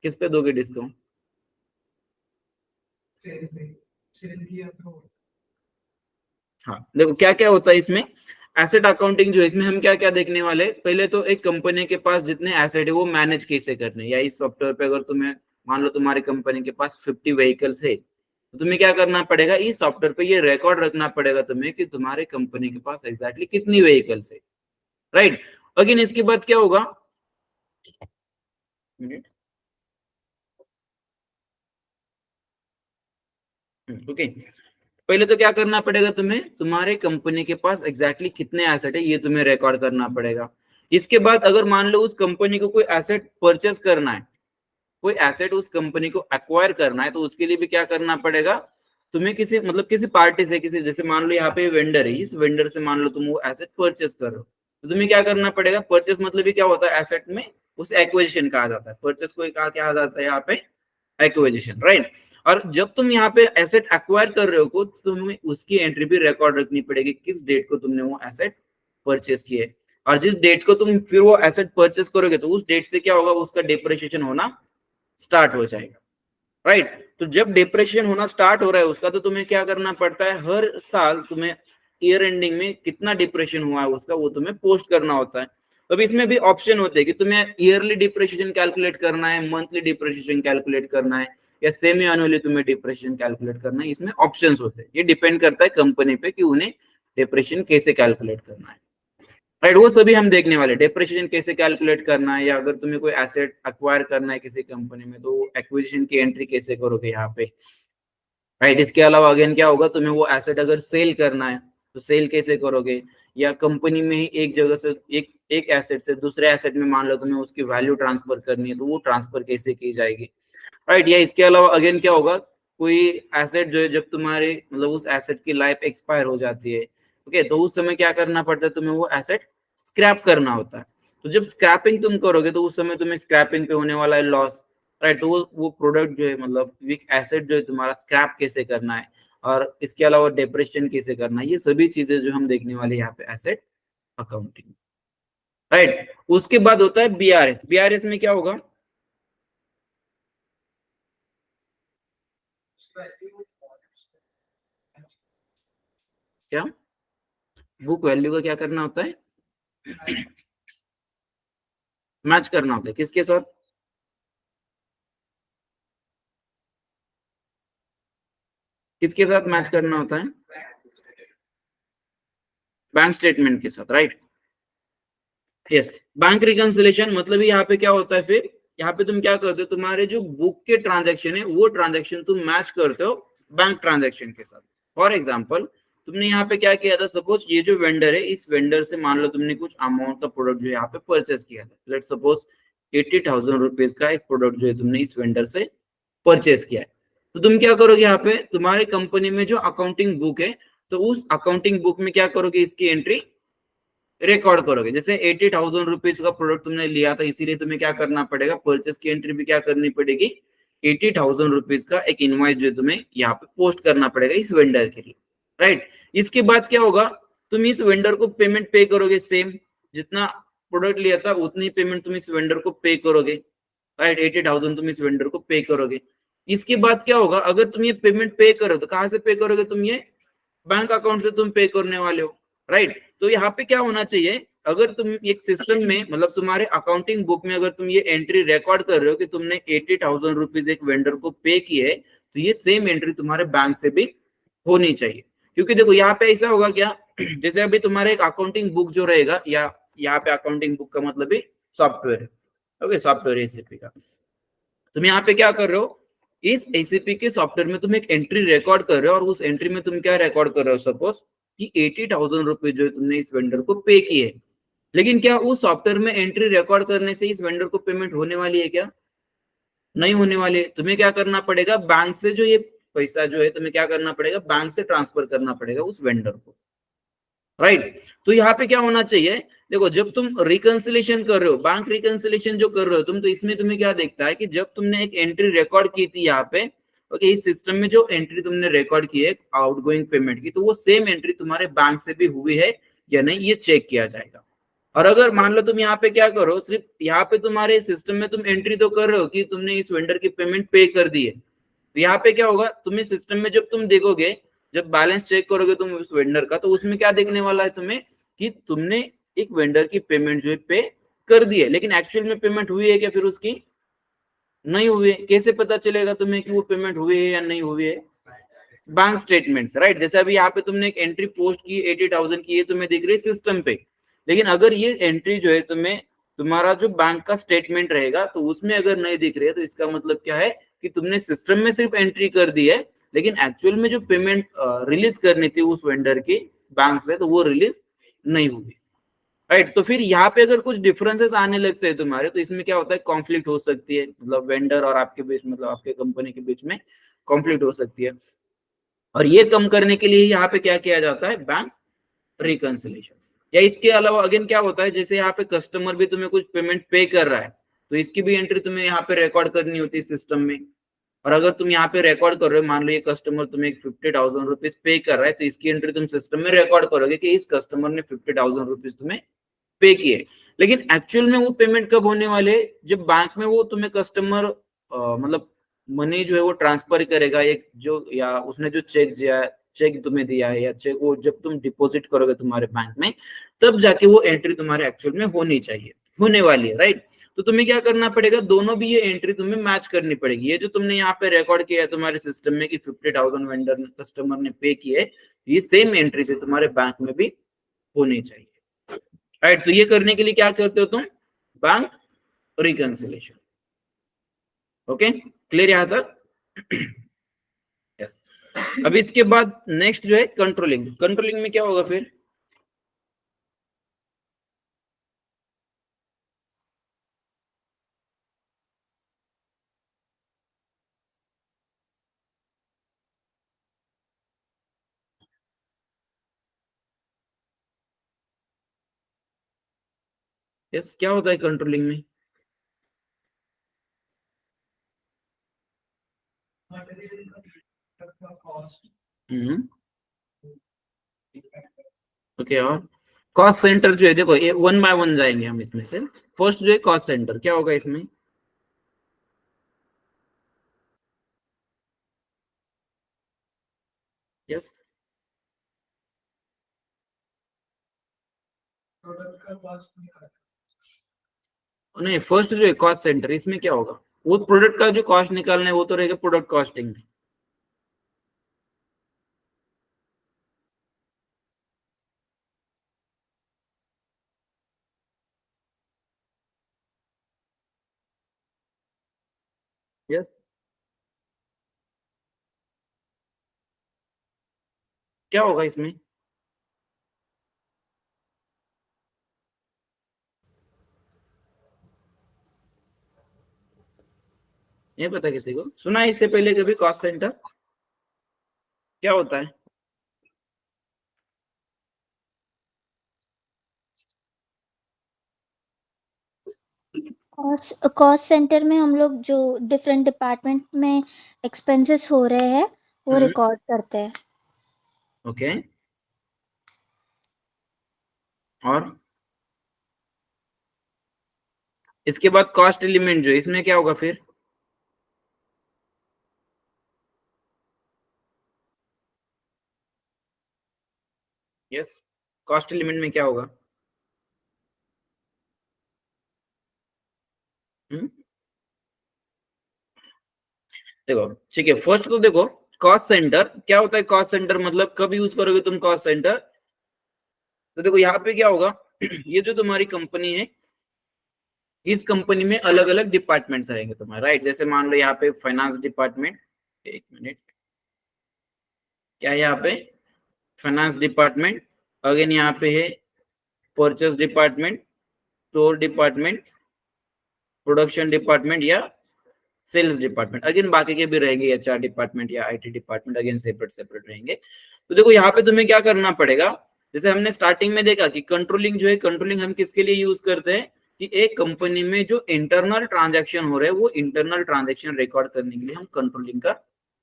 किस पे दोगे डिस्काउंट, हाँ, देखो क्या क्या होता है इसमें। एसेट अकाउंटिंग जो है, इसमें हम क्या क्या देखने वाले हैं। पहले तो एक कंपनी के पास जितने एसेट है वो मैनेज कैसे करने, या इस सॉफ्टवेयर पे अगर तुम्हें मान लो तुम्हारी कंपनी के पास 50 व्हीकल्स है, तो तुम्हें क्या करना पड़ेगा, इस सॉफ्टवेयर पे ये रिकॉर्ड रखना पड़ेगा तुम्हें कि तुम्हारे कंपनी के पास एग्जैक्टली कितनी व्हीकल्स है, राइट। अगेन इसके बाद क्या होगा, ओके, पहले तो क्या करना पड़ेगा तुम्हें, तुम्हारे कंपनी के पास एग्जैक्टली कितने एसेट है ये तुम्हें रिकॉर्ड करना पड़ेगा। इसके बाद अगर मान लो उस कंपनी को कोई एसेट परचेस करना है, कोई एसेट उस कंपनी को एक्वायर करना है, तो उसके लिए भी क्या करना पड़ेगा, तुम्हें किसी मतलब किसी पार्टी से, किसी जैसे मान लो यहाँ पे वेंडर है, इस वेंडर से मान लो तुम वो एसेट परचेस कर रहे हो, तो तुम्हें क्या करना पड़ेगा, परचेस मतलब ही क्या होता है एसेट में, उस एक्विजिशन कहा जाता है, परचेस को कहा क्या जाता है यहाँ पे, एक्विजिशन, राइट। और जब तुम यहाँ पे एसेट एक्वायर कर रहे हो को, तुम्हें उसकी एंट्री भी रिकॉर्ड रखनी पड़ेगी, किस डेट को तुमने वो एसेट परचेस किया है, और जिस डेट को तुम फिर वो एसेट परचेस करोगे तो उस डेट से क्या होगा, उसका डिप्रिसिएशन होना स्टार्ट हो जाएगा, राइट। तो जब डिप्रेशन होना स्टार्ट हो रहा है उसका, तो तुम्हें क्या करना पड़ता है, हर साल तुम्हें ईयर एंडिंग में कितना डिप्रेशन हुआ है उसका वो तुम्हें पोस्ट करना होता है। अब इसमें भी ऑप्शन होते हैं कि तुम्हें ईयरली डिप्रेशिएशन कैलकुलेट करना है, मंथली डिप्रेशिएशन कैलकुलेट करना है, या सेमी एनुअली तुम्हें डिप्रेशिएशन कैलकुलेट करना है। इसमें ऑप्शंस होते हैं, ये डिपेंड करता है कंपनी पे कि उन्हें डिप्रेशिएशन कैसे कैलकुलेट करना है, राइट। वो सभी हम देखने वाले, डिप्रिसिएशन कैसे कैलकुलेट करना है, या अगर तुम्हें कोई एसेट एक्वायर करना है किसी कंपनी में तो एक्विजिशन की एंट्री कैसे करोगे यहाँ पे, राइट। इसके अलावा अगेन क्या होगा, तुम्हें वो एसेट अगर सेल करना है तो सेल कैसे करोगे, या कंपनी में ही एक जगह से एक एसेट से दूसरे एसेट में मान लो तुम्हें उसकी वैल्यू ट्रांसफर करनी है तो वो ट्रांसफर कैसे की जाएगी, राइट। या इसके अलावा अगेन क्या होगा, कोई एसेट जो है जब तुम्हारे मतलब उस एसेट की लाइफ एक्सपायर हो जाती है, ओके, तो उस समय क्या करना पड़ता है, तुम्हें वो एसेट स्क्रैप करना होता है। तो जब स्क्रैपिंग तुम करोगे तो उस समय तुम्हें स्क्रैपिंग पे होने वाला है लॉस, राइट। तो वो प्रोडक्ट जो है मतलब वीक एसेट जो है तुम्हारा स्क्रैप कैसे करना है, और इसके अलावा डिप्रेशन कैसे करना है, ये सभी चीजें जो हम देखने वाले यहाँ पे एसेट अकाउंटिंग, राइट। उसके बाद होता है बीआरएस। बीआरएस में क्या होगा, क्या बुक वैल्यू का क्या करना होता है, मैच करना होता है किसके साथ, किसके साथ मैच करना होता है, बैंक स्टेटमेंट के साथ, राइट। यस, बैंक रिकंसिलेशन मतलब यहाँ पे क्या होता है, फिर यहाँ पे तुम क्या करते हो, तुम्हारे जो बुक के ट्रांजैक्शन है वो ट्रांजैक्शन तुम मैच करते हो बैंक ट्रांजैक्शन के साथ। फॉर एग्जांपल तुमने यहाँ पे क्या किया था, सपोज ये जो वेंडर है, इस वेंडर से मान लो तुमने कुछ अमाउंट का प्रोडक्ट जो है यहाँ पे परचेस किया था, लेट सपोज 80,000 रुपीज का एक प्रोडक्ट जो है तुमने इस वेंडर से परचेस किया है। तो तुम क्या करोगे, यहाँ पे तुम्हारे कंपनी में जो अकाउंटिंग बुक है, तो उस अकाउंटिंग बुक में क्या करोगे, इसकी एंट्री रिकॉर्ड करोगे। जैसे 80,000 रुपीज का प्रोडक्ट तुमने लिया था, इसीलिए तुम्हें क्या करना पड़ेगा, परचेस की एंट्री भी क्या करनी पड़ेगी, 80,000 रुपीज का एक इनवॉइस जो तुम्हें यहाँ पे पोस्ट करना पड़ेगा इस वेंडर के लिए, राइट। इसके बाद क्या होगा, तुम इस वेंडर को पेमेंट पे करोगे, सेम जितना प्रोडक्ट लिया था उतनी पेमेंट तुम इस वेंडर को पे करोगे, राइट। 80,000 तुम इस वेंडर को पे करोगे। इसके बाद क्या होगा, अगर तुम ये पेमेंट पे करो तो कहाँ से पे करोगे, तुम ये बैंक अकाउंट से तुम पे करने वाले हो, राइट। तो यहाँ पे क्या होना चाहिए, अगर तुम एक सिस्टम में मतलब तुम्हारे अकाउंटिंग बुक में अगर तुम ये एंट्री रिकॉर्ड कर रहे हो कि तुमने 80,000 रुपीज एक वेंडर को पे किए, तो ये सेम एंट्री तुम्हारे बैंक से भी होनी चाहिए। क्योंकि देखो यहाँ पे ऐसा होगा क्या, जैसे अभी तुम्हारे एक अकाउंटिंग बुक जो रहेगा, या यहाँ पे अकाउंटिंग बुक का मतलब भी सॉफ्टवेयर है, ओके, सॉफ्टवेयर एसीपी का। तुम यहाँ पे क्या कर रहे हो, इस एसीपी के सॉफ्टवेयर में तुम एक एंट्री रिकॉर्ड कर रहे हो, और उस एंट्री में तुम क्या रिकॉर्ड कर रहे हो, सपोज कि 80,000 रुपए जो तुमने इस वेंडर को पे किए। लेकिन क्या उस सॉफ्टवेयर में एंट्री रिकॉर्ड करने से इस वेंडर को पेमेंट होने वाली है क्या, नहीं होने वाली है। तुम्हें क्या करना पड़ेगा, बैंक से जो ये पैसा जो है तुम्हें क्या करना पड़ेगा, बैंक से ट्रांसफर करना पड़ेगा उस वेंडर को, राइट। तो यहाँ पे क्या होना चाहिए, देखो जब तुम रिकंसिलेशन कर रहे हो, बैंक रिकंसिलेशन जो कर रहे हो तुम, तो इसमें तुम्हें क्या देखता है कि जब तुमने एक एंट्री रिकॉर्ड की थी यहाँ पे, ओके, इस सिस्टम में जो एंट्री तुमने रिकॉर्ड की है आउटगोइंग पेमेंट की, तो वो सेम एंट्री तुम्हारे बैंक से भी हुई है या नहीं, ये चेक किया जाएगा। और अगर मान लो तुम यहाँ पे क्या करो, सिर्फ यहाँ पे तुम्हारे सिस्टम में तुम एंट्री तो कर रहे हो कि तुमने इस वेंडर की पेमेंट पे कर दी है, तो यहाँ पे क्या होगा, तुम्हें सिस्टम में जब तुम देखोगे, जब बैलेंस चेक करोगे तुम उस वेंडर का, तो उसमें क्या देखने वाला है तुम्हें कि तुमने एक वेंडर की पेमेंट जो है पे कर दी है, लेकिन एक्चुअल में पेमेंट हुई है क्या फिर उसकी, नहीं हुई है। कैसे पता चलेगा तुम्हें कि वो पेमेंट हुई है या नहीं हुई है, बैंक स्टेटमेंट, राइट। जैसे अभी यहाँ पे तुमने एक एंट्री पोस्ट की 80,000 की, ये तुम्हें दिख रही है सिस्टम पे, लेकिन अगर ये एंट्री जो है तुम्हें, तुम्हारा जो बैंक का स्टेटमेंट रहेगा तो उसमें अगर नहीं दिख रही है, तो इसका मतलब क्या है कि तुमने सिस्टम में सिर्फ एंट्री कर दी है, लेकिन एक्चुअल में जो पेमेंट रिलीज करनी थी उस वेंडर की बैंक से, तो वो रिलीज नहीं हुई, राइट। तो फिर यहाँ पे अगर कुछ डिफरेंसेस आने लगते हैं तुम्हारे, तो इसमें क्या होता है, कॉन्फ्लिक्ट हो सकती है, मतलब वेंडर और आपके बीच, मतलब आपके कंपनी के बीच में कॉन्फ्लिक्ट हो सकती है। और ये कम करने के लिए यहाँ पे क्या किया जाता है, बैंक रिकंसिलिएशन। या इसके अलावा अगेन क्या होता है, जैसे यहाँ पे कस्टमर भी तुम्हें कुछ पेमेंट पे कर रहा है, तो इसकी भी एंट्री तुम्हें यहाँ पे रिकॉर्ड करनी होती है सिस्टम में। और अगर तुम यहाँ पे रिकॉर्ड कर रहे हो, मान लो ये कस्टमर तुम्हें 50,000 रुपीज पे कर रहा है, तो इसकी एंट्री तुम सिस्टम में रिकॉर्ड करोगे कि इस कस्टमर ने 50,000 रुपीज तुम्हें पे किए। लेकिन एक्चुअल में वो पेमेंट कब होने वाले, जब बैंक में वो तुम्हें कस्टमर मतलब मनी जो है वो ट्रांसफर करेगा, एक जो, या उसने जो चेक तुम्हें दिया है, या चेक वो जब तुम डिपॉजिट करोगे तुम्हारे बैंक में, तब जाके वो एंट्री तुम्हारे एक्चुअल में होनी चाहिए, होने वाली है, राइट। तो तुम्हें क्या करना पड़ेगा, दोनों भी ये एंट्री तुम्हें मैच करनी पड़ेगी। ये जो तुमने यहाँ पे रिकॉर्ड किया है तुम्हारे सिस्टम में कि 50,000 वेंडर कस्टमर ने पे किए, ये सेम एंट्री जो तुम्हारे बैंक में भी होनी चाहिए, राइट। तो ये करने के लिए क्या करते हो तुम, बैंक रिकंसिलिएशन। ओके, क्लियर यहाँ तक? यस। अब इसके बाद नेक्स्ट जो है कंट्रोलिंग। कंट्रोलिंग में क्या होगा फिर, यस, क्या होता है कंट्रोलिंग में? हम्म, ओके। और कॉस्ट सेंटर जो है, देखो ये वन बाय वन जाएंगे हम इसमें से। फर्स्ट जो है कॉस्ट सेंटर, क्या होगा इसमें? यस, नहीं, फर्स्ट जो है कॉस्ट सेंटर, इसमें क्या होगा, वो प्रोडक्ट का जो कॉस्ट निकालना है वो तो रहेगा प्रोडक्ट कॉस्टिंग में। यस, क्या होगा इसमें? नहीं पता किसी को, सुना है इससे पहले कभी कॉस्ट सेंटर, क्या होता है? कॉस्ट सेंटर में हम लोग जो डिफरेंट डिपार्टमेंट में एक्सपेंसेस हो रहे हैं वो रिकॉर्ड करते हैं। ओके, और इसके बाद कॉस्ट एलिमेंट जो है, इसमें क्या होगा फिर? यस, कॉस्ट एलिमेंट में क्या होगा? देखो ठीक है, फर्स्ट तो देखो कॉस्ट सेंटर क्या होता है। कॉस्ट सेंटर मतलब कब यूज करोगे तुम कॉस्ट सेंटर, तो देखो यहाँ पे क्या होगा ये जो तुम्हारी कंपनी है, इस कंपनी में अलग अलग डिपार्टमेंट्स रहेंगे तुम्हारे, राइट। जैसे मान लो यहाँ पे फाइनेंस डिपार्टमेंट, एक मिनट, क्या है यहाँ पे, फाइनेंस डिपार्टमेंट, अगेन यहाँ पे है purchase department, store department, production department या सेल्स डिपार्टमेंट, अगेन बाकी के भी रहेंगे, एचआर डिपार्टमेंट या IT department, again separate separate रहेंगे। तो देखो यहाँ पे तुम्हें क्या करना पड़ेगा, जैसे हमने स्टार्टिंग में देखा कि कंट्रोलिंग जो है, कंट्रोलिंग हम किसके लिए यूज करते हैं कि एक कंपनी में जो इंटरनल ट्रांजैक्शन हो रहे हैं वो इंटरनल ट्रांजैक्शन रिकॉर्ड करने के लिए हम कंट्रोलिंग का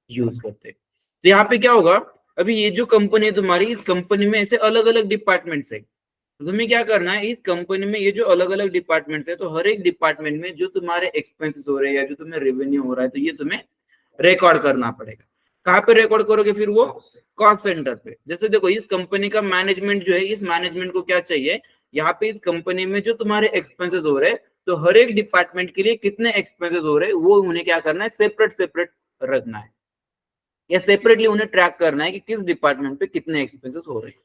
यूज करते हैं। तो यहाँ पे क्या होगा, अभी ये जो कंपनी है तुम्हारी, इस कंपनी में ऐसे अलग अलग डिपार्टमेंट्स है, तुम्हें क्या करना है, इस कंपनी में ये जो अलग अलग डिपार्टमेंट्स है, तो हर एक डिपार्टमेंट में जो तुम्हारे एक्सपेंसेस हो रहे हैं या जो तुम्हें रेवेन्यू हो रहा है, तो ये तुम्हें रिकॉर्ड करना पड़ेगा। कहाँ पे रिकॉर्ड करोगे फिर? वो कॉस्ट सेंटर पे। जैसे देखो इस कंपनी का मैनेजमेंट जो है, इस मैनेजमेंट को क्या चाहिए, यहाँ पे इस कंपनी में जो तुम्हारे एक्सपेंसेस हो रहे हैं, तो हर एक डिपार्टमेंट के लिए कितने एक्सपेंसेस हो रहे हैं वो उन्हें क्या करना है, सेपरेट सेपरेट रखना है, या सेपरेटली उन्हें ट्रैक करना है कि किस डिपार्टमेंट पे कितने एक्सपेंसेस हो रहे हैं,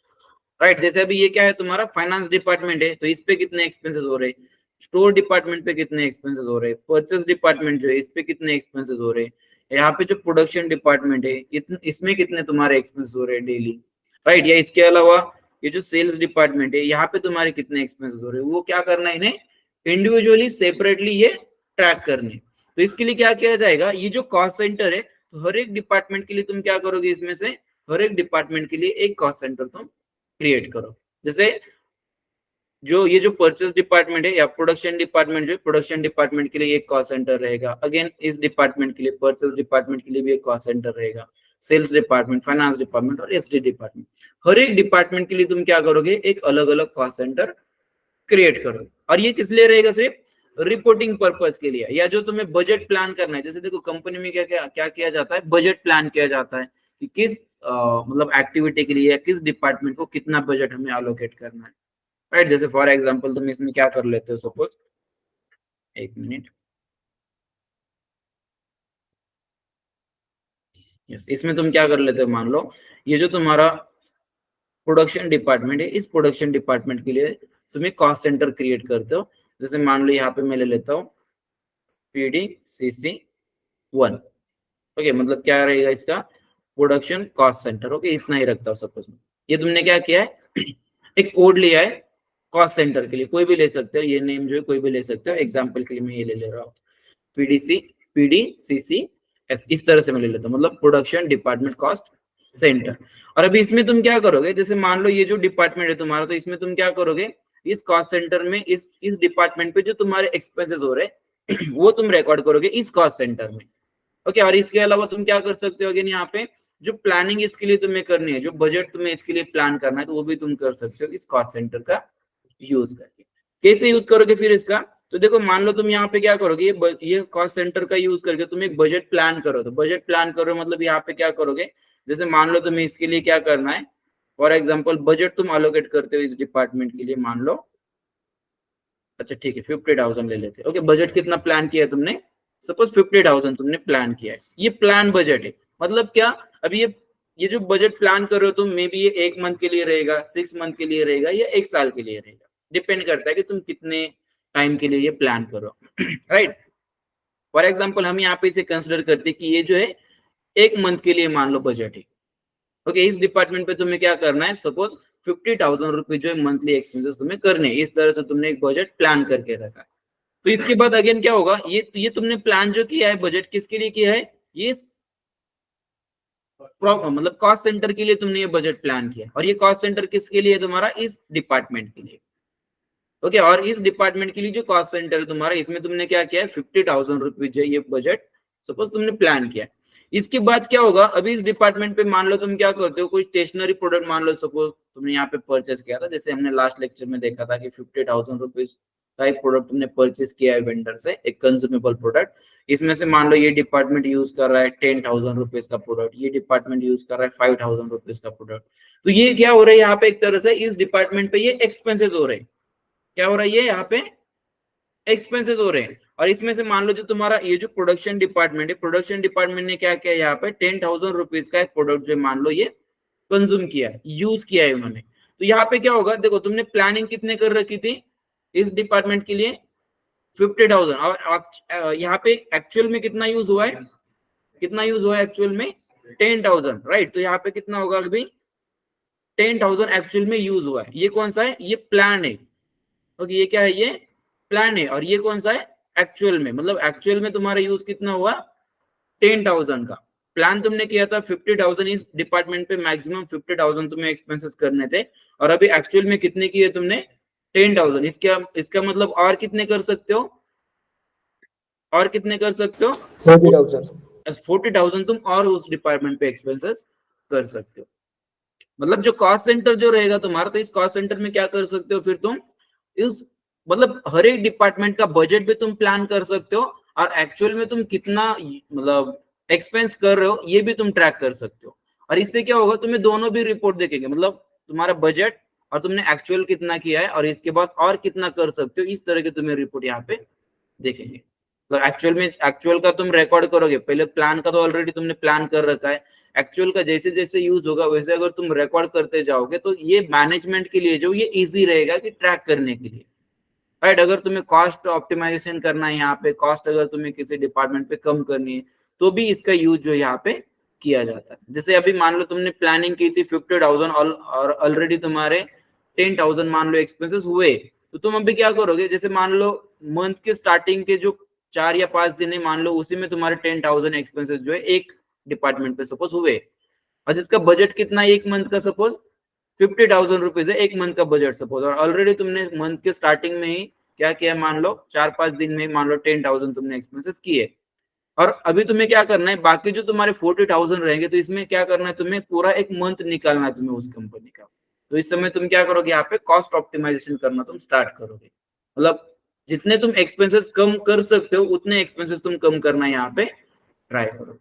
राइट। जैसे अभी ये क्या है तुम्हारा फाइनेंस डिपार्टमेंट है, तो इस पे कितने एक्सपेंसेस हो रहे हैं, स्टोर डिपार्टमेंट पे कितने एक्सपेंसेस हो रहे हैं, परचेस डिपार्टमेंट जो है इस पे कितने एक्सपेंसेस हो रहे हैं, यहाँ पे जो प्रोडक्शन डिपार्टमेंट है इसमें कितने तुम्हारे एक्सपेंसेस हो रहे हैं डेली, राइट। या इसके अलावा ये जो सेल्स डिपार्टमेंट है यहाँ पे तुम्हारे कितने एक्सपेंसेस हो रहे हैं, वो क्या करना है, इन्हें इंडिविजुअली सेपरेटली ये ट्रैक करने। तो इसके लिए क्या किया जाएगा, ये जो कॉस्ट सेंटर है, तो हर एक डिपार्टमेंट के लिए तुम क्या करोगे, इसमें से हर एक डिपार्टमेंट के लिए एक कॉस्ट सेंटर तुम क्रिएट करो। जैसे जो ये जो परचेस डिपार्टमेंट है या प्रोडक्शन डिपार्टमेंट, जो प्रोडक्शन डिपार्टमेंट के लिए एक कॉस्ट सेंटर रहेगा, अगेन इस डिपार्टमेंट के लिए परचेस डिपार्टमेंट के लिए भी एक कॉस्ट सेंटर रहेगा, सेल्स डिपार्टमेंट, फाइनेंस डिपार्टमेंट और एसडी डिपार्टमेंट, हर एक डिपार्टमेंट के लिए तुम क्या करोगे, एक अलग अलग कॉस्ट सेंटर क्रिएट करोगे। और ये किस लिए रहेगा, सिर्फ रिपोर्टिंग पर्पस के लिए, या जो तुम्हें बजट प्लान करना है। जैसे देखो कंपनी में क्या क्या क्या किया जाता है, बजट प्लान किया जाता है कि किस मतलब एक्टिविटी के लिए या किस डिपार्टमेंट को कितना बजट हमें एलोकेट करना है, राइट। जैसे फॉर एग्जांपल तुम इसमें क्या कर लेते हो, सपोज एक मिनट, यस, इसमें तुम क्या कर लेते हो, मान लो ये जो तुम्हारा प्रोडक्शन डिपार्टमेंट है, इस प्रोडक्शन डिपार्टमेंट के लिए तुम एक कॉस्ट सेंटर क्रिएट करते हो। जैसे मान लो यहाँ पे मैं ले लेता हूँ PDCC1, ओके, मतलब क्या रहेगा इसका, प्रोडक्शन कॉस्ट सेंटर, ओके, इतना ही रखता हूँ सपोज। ये तुमने क्या किया है, एक कोड लिया है कॉस्ट सेंटर के लिए, कोई भी ले सकते हो, ये नेम जो है कोई भी ले सकते हो, एग्जांपल के लिए मैं ये ले रहा हूँ PDCCS, इस तरह से मैं ले लेता हूँ, मतलब प्रोडक्शन डिपार्टमेंट कॉस्ट सेंटर। और अभी इसमें तुम क्या करोगे, जैसे मान लो ये जो डिपार्टमेंट है तुम्हारा, तो इसमें तुम क्या करोगे, इस कॉस्ट सेंटर में इस डिपार्टमेंट पे जो तुम्हारे एक्सपेंसेस हो रहे हैं वो तुम रिकॉर्ड करोगे इस कॉस्ट सेंटर में, ओके। और इसके अलावा तुम क्या कर सकते हो, अगेन यहाँ पे जो प्लानिंग इसके लिए तुम्हें करनी है, जो बजट तुम्हें इसके लिए प्लान करना है, तो वो भी तुम कर सकते हो इस कॉस्ट सेंटर का यूज करके। कैसे यूज करोगे फिर इसका, तो देखो मान लो तुम यहाँ पे क्या करोगे, ये कॉस्ट सेंटर का यूज करके तुम एक बजट प्लान करो। तो बजट प्लान करो मतलब यहाँ पे क्या करोगे, जैसे मान लो तुम्हें इसके लिए क्या करना है, फॉर एग्जाम्पल बजट तुम अलोकेट करते हो इस डिपार्टमेंट के लिए, मान लो, अच्छा ठीक है 50,000 ले लेते हैं, ओके। बजट कितना प्लान किया है तुमने, सपोज 50,000 तुमने प्लान किया है, ये प्लान बजट है। मतलब क्या, अभी ये जो बजट प्लान कर रहे हो तुम, मे बी ये 1 मंथ के लिए रहेगा, 6 मंथ के लिए रहेगा, या 1 साल के लिए रहेगा, डिपेंड करता है कि तुम कितने टाइम के लिए ये प्लान करो, राइट। फॉर एग्जाम्पल हम यहाँ पे इसे कंसिडर करते हैं कि ये जो है 1 मंथ के लिए मान लो बजट है, ओके। इस डिपार्टमेंट पे तुम्हें क्या करना है, सपोज 50,000 रुपए जो है मंथली एक्सपेंसेस तुम्हें करने हैं, इस तरह से तुमने एक बजट प्लान करके रखा है। तो इसके बाद अगेन क्या होगा, ये तुमने प्लान जो किया है, बजट किसके लिए किया है, ये मतलब कॉस्ट सेंटर के लिए तुमने ये बजट प्लान किया, और ये कॉस्ट सेंटर किसके लिए, तुम्हारा इस डिपार्टमेंट के लिए, ओके। और इस डिपार्टमेंट के लिए जो कॉस्ट सेंटर है तुम्हारा, इसमें तुमने क्या किया है, 50,000 रुपीज जो ये बजट सपोज तुमने प्लान किया। इसके बाद क्या होगा, अभी इस डिपार्टमेंट पे मान लो तुम क्या करते हो, कोई स्टेशनरी प्रोडक्ट मान लो सपोज तुमने यहाँ पे परचेस किया था, जैसे हमने लास्ट लेक्चर में देखा था कि 50,000 रुपीज का एक प्रोडक्ट तुमने परचेस किया है वेंडर से, एक कंज्यूमेबल प्रोडक्ट। इसमें से मान लो ये डिपार्टमेंट यूज कर रहा है 10,000 रुपीज का प्रोडक्ट, ये डिपार्टमेंट यूज कर रहा है 5,000 रुपीज का प्रोडक्ट। तो ये क्या हो रहा है, यहाँ पे एक तरह से इस डिपार्टमेंट पे ये एक्सपेंसेस हो रहे हैं, क्या हो रहा है, ये यहाँ पे एक्सपेंसेस हो रहे हैं। और इसमें से मान लो जो तुम्हारा ये जो प्रोडक्शन डिपार्टमेंट है, प्रोडक्शन डिपार्टमेंट ने क्या किया, यहाँ पे 10,000 रुपीज का एक प्रोडक्ट जो मान लो ये कंज्यूम किया है, यूज किया है उन्होंने। तो यहाँ पे क्या होगा, देखो तुमने प्लानिंग कितने कर रखी थी इस डिपार्टमेंट के लिए, 50,000, और यहाँ पे एक्चुअल में कितना यूज हुआ है, कितना यूज हुआ है एक्चुअल में, 10,000, राइट। तो यहाँ पे कितना होगा, अभी 10,000 एक्चुअल में यूज हुआ है। ये कौन सा है, ये प्लान है, ओके, ये क्या है, ये प्लान है। और ये कौन सा है, एक्चुअल में, मतलब एक्चुअल में तुम्हारा यूज कितना हुआ, 10,000 का। प्लान तुमने किया था 50,000, इस डिपार्टमेंट पे मैक्सिमम 50,000 तुम्हें एक्सपेंसेस करने थे, और अभी एक्चुअल में कितने किए तुमने, 10,000। इसका मतलब और कितने कर सकते हो, और कितने कर सकते हो, 40,000 तुम और उस डिपार्टमेंट पे एक्सपेंसेस कर सकते हो। मतलब जो कॉस्ट सेंटर जो रहेगा तुम्हारा, तो इस कॉस्ट सेंटर में क्या कर सकते हो फिर तुम, इस मतलब हर एक डिपार्टमेंट का बजट भी तुम प्लान कर सकते हो, और एक्चुअल में तुम कितना मतलब एक्सपेंस कर रहे हो ये भी तुम ट्रैक कर सकते हो। और इससे क्या होगा, तुम्हें दोनों भी रिपोर्ट देखेंगे, मतलब तुम्हारा बजट और तुमने एक्चुअल कितना किया है और इसके बाद और कितना कर सकते हो, इस तरह के तुम्हें रिपोर्ट यहाँ पे देखेंगे। तो एक्चुअल का तुम रिकॉर्ड करोगे, पहले प्लान का तो ऑलरेडी तुमने प्लान कर रखा है, एक्चुअल का जैसे जैसे यूज होगा वैसे अगर तुम रिकॉर्ड करते जाओगे तो ये मैनेजमेंट के लिए जो ये इजी रहेगा कि ट्रैक करने के लिए, राइट। अगर तुम्हें कॉस्ट ऑप्टिमाइजेशन करना है, यहाँ पे कॉस्ट अगर तुम्हें किसी डिपार्टमेंट पे कम करनी है तो भी इसका यूज जो यहाँ पे किया जाता है। जैसे अभी मान लो तुमने प्लानिंग की थी 50,000 और ऑलरेडी तुम्हारे 10,000 मान लो एक्सपेंसेस हुए, तो तुम अभी क्या करोगे, जैसे मान लो मंथ के स्टार्टिंग के जो 4 या 5 दिन है मान लो, उसी में तुम्हारे 10,000 एक्सपेंसेस जो है एक डिपार्टमेंट पे सपोज हुए, और जिसका बजट कितना है एक मंथ का, सपोज 50,000 रुपीज है एक मंथ का बजट सपोज, और ऑलरेडी तुमने मंथ के स्टार्टिंग में ही क्या किया, मान लो 4-5 दिन में मान लो 10,000 तुमने एक्सपेंसेस किए, और अभी तुम्हें क्या करना है, बाकी जो तुम्हारे 40,000 रहेंगे, तो इसमें क्या करना है, तुम्हें पूरा एक मंथ निकालना है तुम्हें उस कंपनी का। तो इस समय तुम क्या करोगे, यहाँ पे कॉस्ट ऑप्टिमाइजेशन करना तुम स्टार्ट करोगे, मतलब जितने तुम एक्सपेंसेस कम कर सकते हो उतने एक्सपेंसेस तुम कम करना यहाँ पे ट्राई करोगे,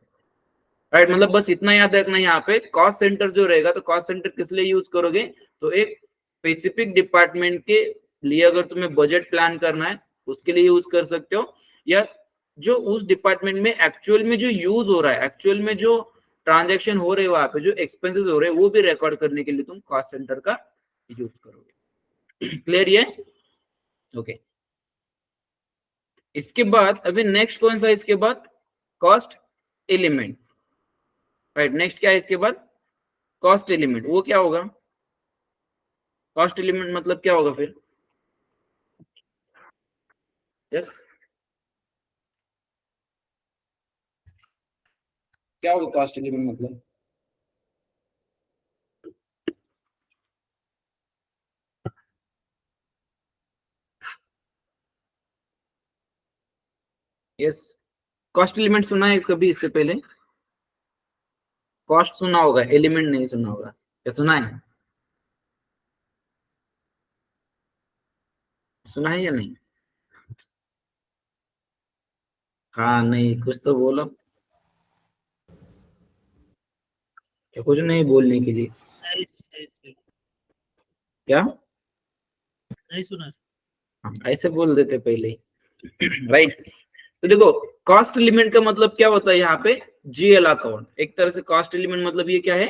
राइट। मतलब बस इतना याद रखना, यहाँ पे कॉस्ट सेंटर जो रहेगा, तो कॉस्ट सेंटर किस लिए यूज करोगे, तो एक स्पेसिफिक डिपार्टमेंट के लिए अगर तुम्हें बजट प्लान करना है उसके लिए यूज कर सकते हो, या जो उस डिपार्टमेंट में एक्चुअल में जो यूज हो रहा है, एक्चुअल में जो ट्रांजैक्शन हो रहे हैं वहां पे जो एक्सपेंसेस हो रहे हैं वो भी रिकॉर्ड करने के लिए तुम कॉस्ट सेंटर का यूज करोगे। क्लियर ये? ओके। इसके बाद अभी नेक्स्ट कौन सा है, इसके बाद कॉस्ट एलिमेंट, राइट। नेक्स्ट क्या है इसके बाद, कॉस्ट एलिमेंट। वो क्या होगा, कॉस्ट एलिमेंट मतलब क्या होगा फिर? यस, क्या होगा कॉस्ट एलिमेंट मतलब? यस, कॉस्ट एलिमेंट सुना है कभी इससे पहले? कॉस्ट सुना होगा, एलिमेंट नहीं सुना होगा, क्या सुना है? सुना है या नहीं? हाँ नहीं, कुछ तो बोलो, क्या कुछ नहीं बोलने के लिए? नहीं क्या? सुना। हाँ, ऐसे बोल देते पहले ही, राइट। तो देखो कॉस्ट एलिमेंट का मतलब क्या होता है, यहाँ पे जीएल अकाउंट, एक तरह से कॉस्ट एलिमेंट मतलब ये क्या है,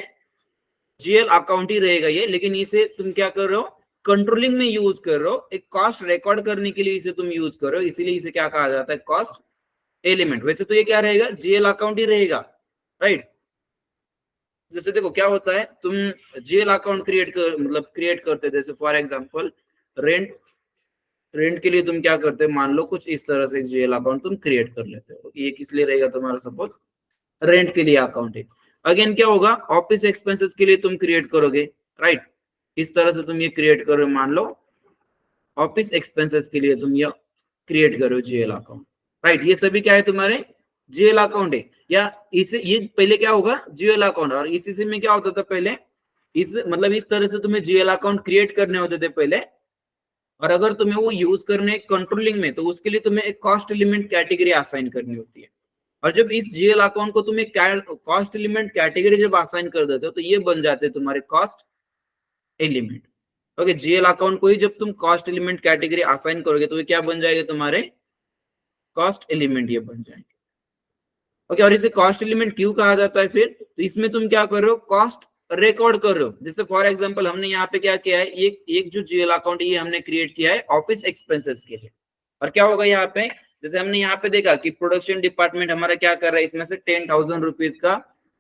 जीएल अकाउंट ही रहेगा ये, लेकिन इसे तुम क्या कर रहे हो, कंट्रोलिंग में यूज कर रहे हो, एक कॉस्ट रिकॉर्ड करने के लिए इसे तुम यूज कर रहे हो, इसीलिए इसे क्या कहा जाता है, कॉस्ट एलिमेंट। वैसे तो ये क्या रहेगा, जीएल अकाउंट ही रहेगा, राइट। जैसे देखो क्या होता है, तुम जीएल अकाउंट क्रिएट करते, जैसे फॉर एग्जांपल रेंट के लिए तुम क्या करते हो, मान लो कुछ इस तरह से जीएल अकाउंट तुम क्रिएट कर लेते हो, ये किस लिए रहेगा तुम्हारा, सपोज रेंट के लिए अकाउंट है। अगेन क्या होगा, ऑफिस एक्सपेंसेस के लिए तुम क्रिएट करोगे, राइट। इस तरह से तुम ये क्रिएट करो, मान लो ऑफिस एक्सपेंसेस के लिए तुम ये क्रिएट करो जीएल अकाउंट, राइट। ये सभी क्या है, तुम्हारे जीएल अकाउंट है, या इसे ये पहले क्या होगा, जीएल अकाउंट, और इसी में क्या होता था पहले, इस मतलब इस तरह से तुम्हें जीएल अकाउंट क्रिएट करने होते थे पहले, और अगर तुम्हें वो यूज करने कंट्रोलिंग में, तो उसके लिए तुम्हें एक कॉस्ट एलिमेंट कैटेगरी असाइन करनी होती है, और जब इस जीएल अकाउंट को तुम्हें कॉस्ट एलिमेंट कैटेगरी जब असाइन कर देते हो तो ये बन जाते हैं तुम्हारे cost element. Okay, GL account को ही जब तुम कॉस्ट एलिमेंट कैटेगरी असाइन करोगे तो ये क्या बन जाएगा, तुम्हारे कॉस्ट एलिमेंट ये बन जाएंगे। ओके, और इसे कॉस्ट एलिमेंट क्यों कहा जाता है फिर, तो इसमें तुम क्या कर रहे हो, कॉस्ट रिकॉर्ड कर रहे हो। जैसे फॉर एग्जांपल हमने यहाँ पे क्या किया है, एक जो जीएल अकाउंट ये हमने क्रिएट किया है ऑफिस एक्सपेंसेस के लिए, और क्या होगा यहाँ पे, जैसे हमने यहाँ पे देखा कि प्रोडक्शन डिपार्टमेंट हमारा क्या कर रहा है, इसमें से 10,000 रुपीज का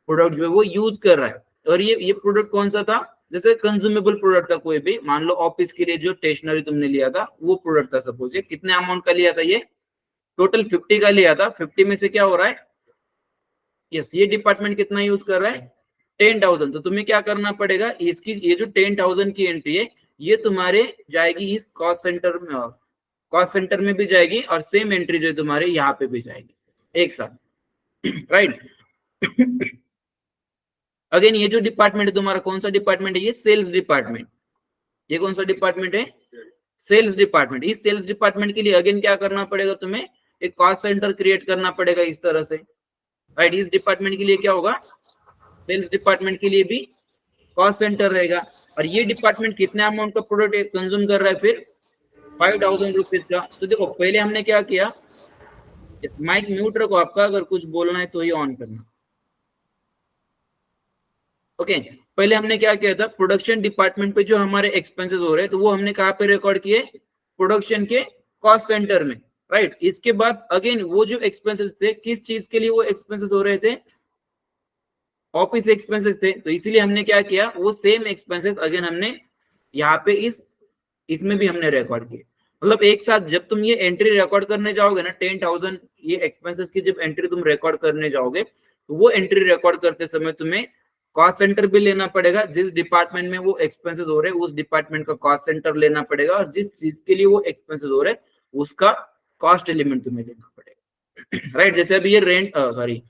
प्रोडक्ट जो है वो यूज कर रहा है, और ये प्रोडक्ट कौन सा था, जैसे कंज्यूमेबल प्रोडक्ट था कोई भी, मान लो ऑफिस के लिए जो स्टेशनरी तुमने लिया था वो प्रोडक्ट था, सपोज ये कितने अमाउंट का लिया था, ये टोटल 50 का लिया था, 50 में से क्या हो रहा है, यस ये डिपार्टमेंट कितना यूज कर रहा है, 10,000। तो तुम्हें क्या करना पड़ेगा, इसकी ये जो 10,000 की एंट्री है ये तुम्हारे जाएगी इस कॉस्ट सेंटर में भी जाएगी, और सेम एंट्री जो है तुम्हारे यहाँ पे भी जाएगी एक साथ, राइट। अगेन ये जो डिपार्टमेंट है तुम्हारा कौन सा डिपार्टमेंट है, ये सेल्स डिपार्टमेंट। ये कौन सा डिपार्टमेंट है, सेल्स डिपार्टमेंट। इस सेल्स डिपार्टमेंट के लिए अगेन क्या करना पड़ेगा, तुम्हें एक कॉस्ट सेंटर क्रिएट करना पड़ेगा इस तरह से, राइट। इस डिपार्टमेंट के लिए क्या होगा, सेल्स डिपार्टमेंट के लिए भी कॉस्ट सेंटर रहेगा। और ये डिपार्टमेंट कितने अमाउंट का प्रोडक्ट कंज्यूम कर रहा है फिर 5000 रुपीज का। तो देखो पहले हमने क्या किया, माइक म्यूट रखो आपका, अगर कुछ बोलना है तो ही ऑन करना। ओके पहले हमने क्या किया था, प्रोडक्शन डिपार्टमेंट पे जो हमारे एक्सपेंसेस हो रहे हैं तो वो हमने कहाँ पे रिकॉर्ड किए, प्रोडक्शन के कॉस्ट सेंटर में, राइट। इसके बाद अगेन वो जो एक्सपेंसेस थे, किस चीज के लिए वो एक्सपेंसेस हो रहे थे, ऑफिस एक्सपेंसेस थे। तो इसीलिए हमने क्या किया, वो सेम एक्सपेंसेस अगेन हमने यहाँ पे इसमें भी हमने रिकॉर्ड किए। मतलब एक साथ जब तुम ये एंट्री रिकॉर्ड करने जाओगे ना, 10,000 ये एक्सपेंसेस की जब एंट्री तुम रिकॉर्ड करने जाओगे तो वो एंट्री रिकॉर्ड करते समय तुम्हें कॉस्ट सेंटर भी लेना पड़ेगा, जिस डिपार्टमेंट में वो एक्सपेंसेस हो रहे हैं उस डिपार्टमेंट का कॉस्ट सेंटर लेना पड़ेगा, और जिस चीज के लिए वो एक्सपेंसेस हो रहे हैं उसका कॉस्ट एलिमेंट तुम्हें लेना पड़ेगा, राइट। जैसे अभी ये रेंट सॉरी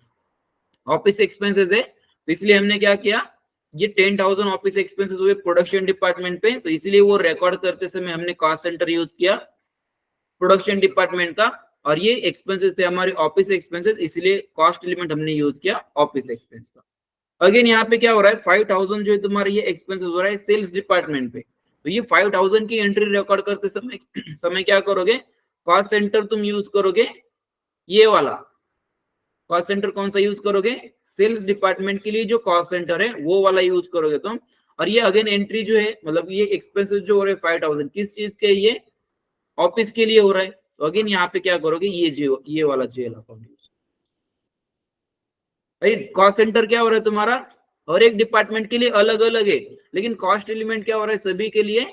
ऑफिस एक्सपेंसेस है, तो इसलिए हमने क्या किया, ये 10,000 ऑफिस एक्सपेंसेस हुए प्रोडक्शन डिपार्टमेंट पे, तो इसलिए वो रिकॉर्ड करते समय हमने कॉस्ट सेंटर यूज किया प्रोडक्शन डिपार्टमेंट का, और ये एक्सपेंसेस थे हमारे ऑफिस एक्सपेंसेस, इसलिए कॉस्ट एलिमेंट हमने यूज किया ऑफिस एक्सपेंस का। अगेन यहाँ पे क्या हो रहा है, 5,000 जो है तुम्हारा ये एक्सपेंसेस हो रहा है सेल्स डिपार्टमेंट पे, तो ये 5,000 की एंट्री रिकॉर्ड करते समय क्या करोगे, कॉस्ट सेंटर तुम यूज करोगे, ये वाला कॉस्ट सेंटर कौन सा यूज करोगे, सेल्स डिपार्टमेंट के लिए जो कॉस्ट सेंटर है वो वाला यूज करोगे तुम। और ये अगेन एंट्री जो है, मतलब ये एक्सपेंसेस जो हो रहे हैं 5,000 किस चीज के, ये ऑफिस के लिए हो रहा है, तो अगेन यहाँ पे क्या करोगे, ये वाला जेल account use. Right, cost centre क्या हो रहा है तुम्हारा, हर एक डिपार्टमेंट के लिए अलग अलग है, लेकिन कॉस्ट एलिमेंट क्या हो रहा है सभी के लिए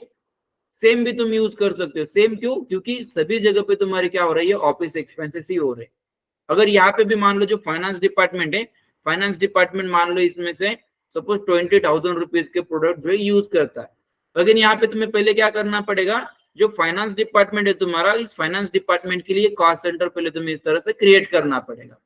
सेम भी तुम यूज कर सकते हो। सेम क्यों, क्योंकि सभी जगह पे तुम्हारे क्या हो रहा है, ये ऑफिस एक्सपेंसेस ही हो रहे हैं। अगर यहाँ पे भी मान लो जो फाइनेंस डिपार्टमेंट है, फाइनेंस डिपार्टमेंट मान लो इसमें से सपोज 20,000 रुपीज के प्रोडक्ट जो है यूज करता है, तो अगर यहाँ पे तुम्हें पहले क्या करना पड़ेगा, जो फाइनेंस डिपार्टमेंट है तुम्हारा, इस फाइनेंस डिपार्टमेंट के लिए कॉस्ट सेंटर पहले तुम्हें इस तरह से क्रिएट करना पड़ेगा।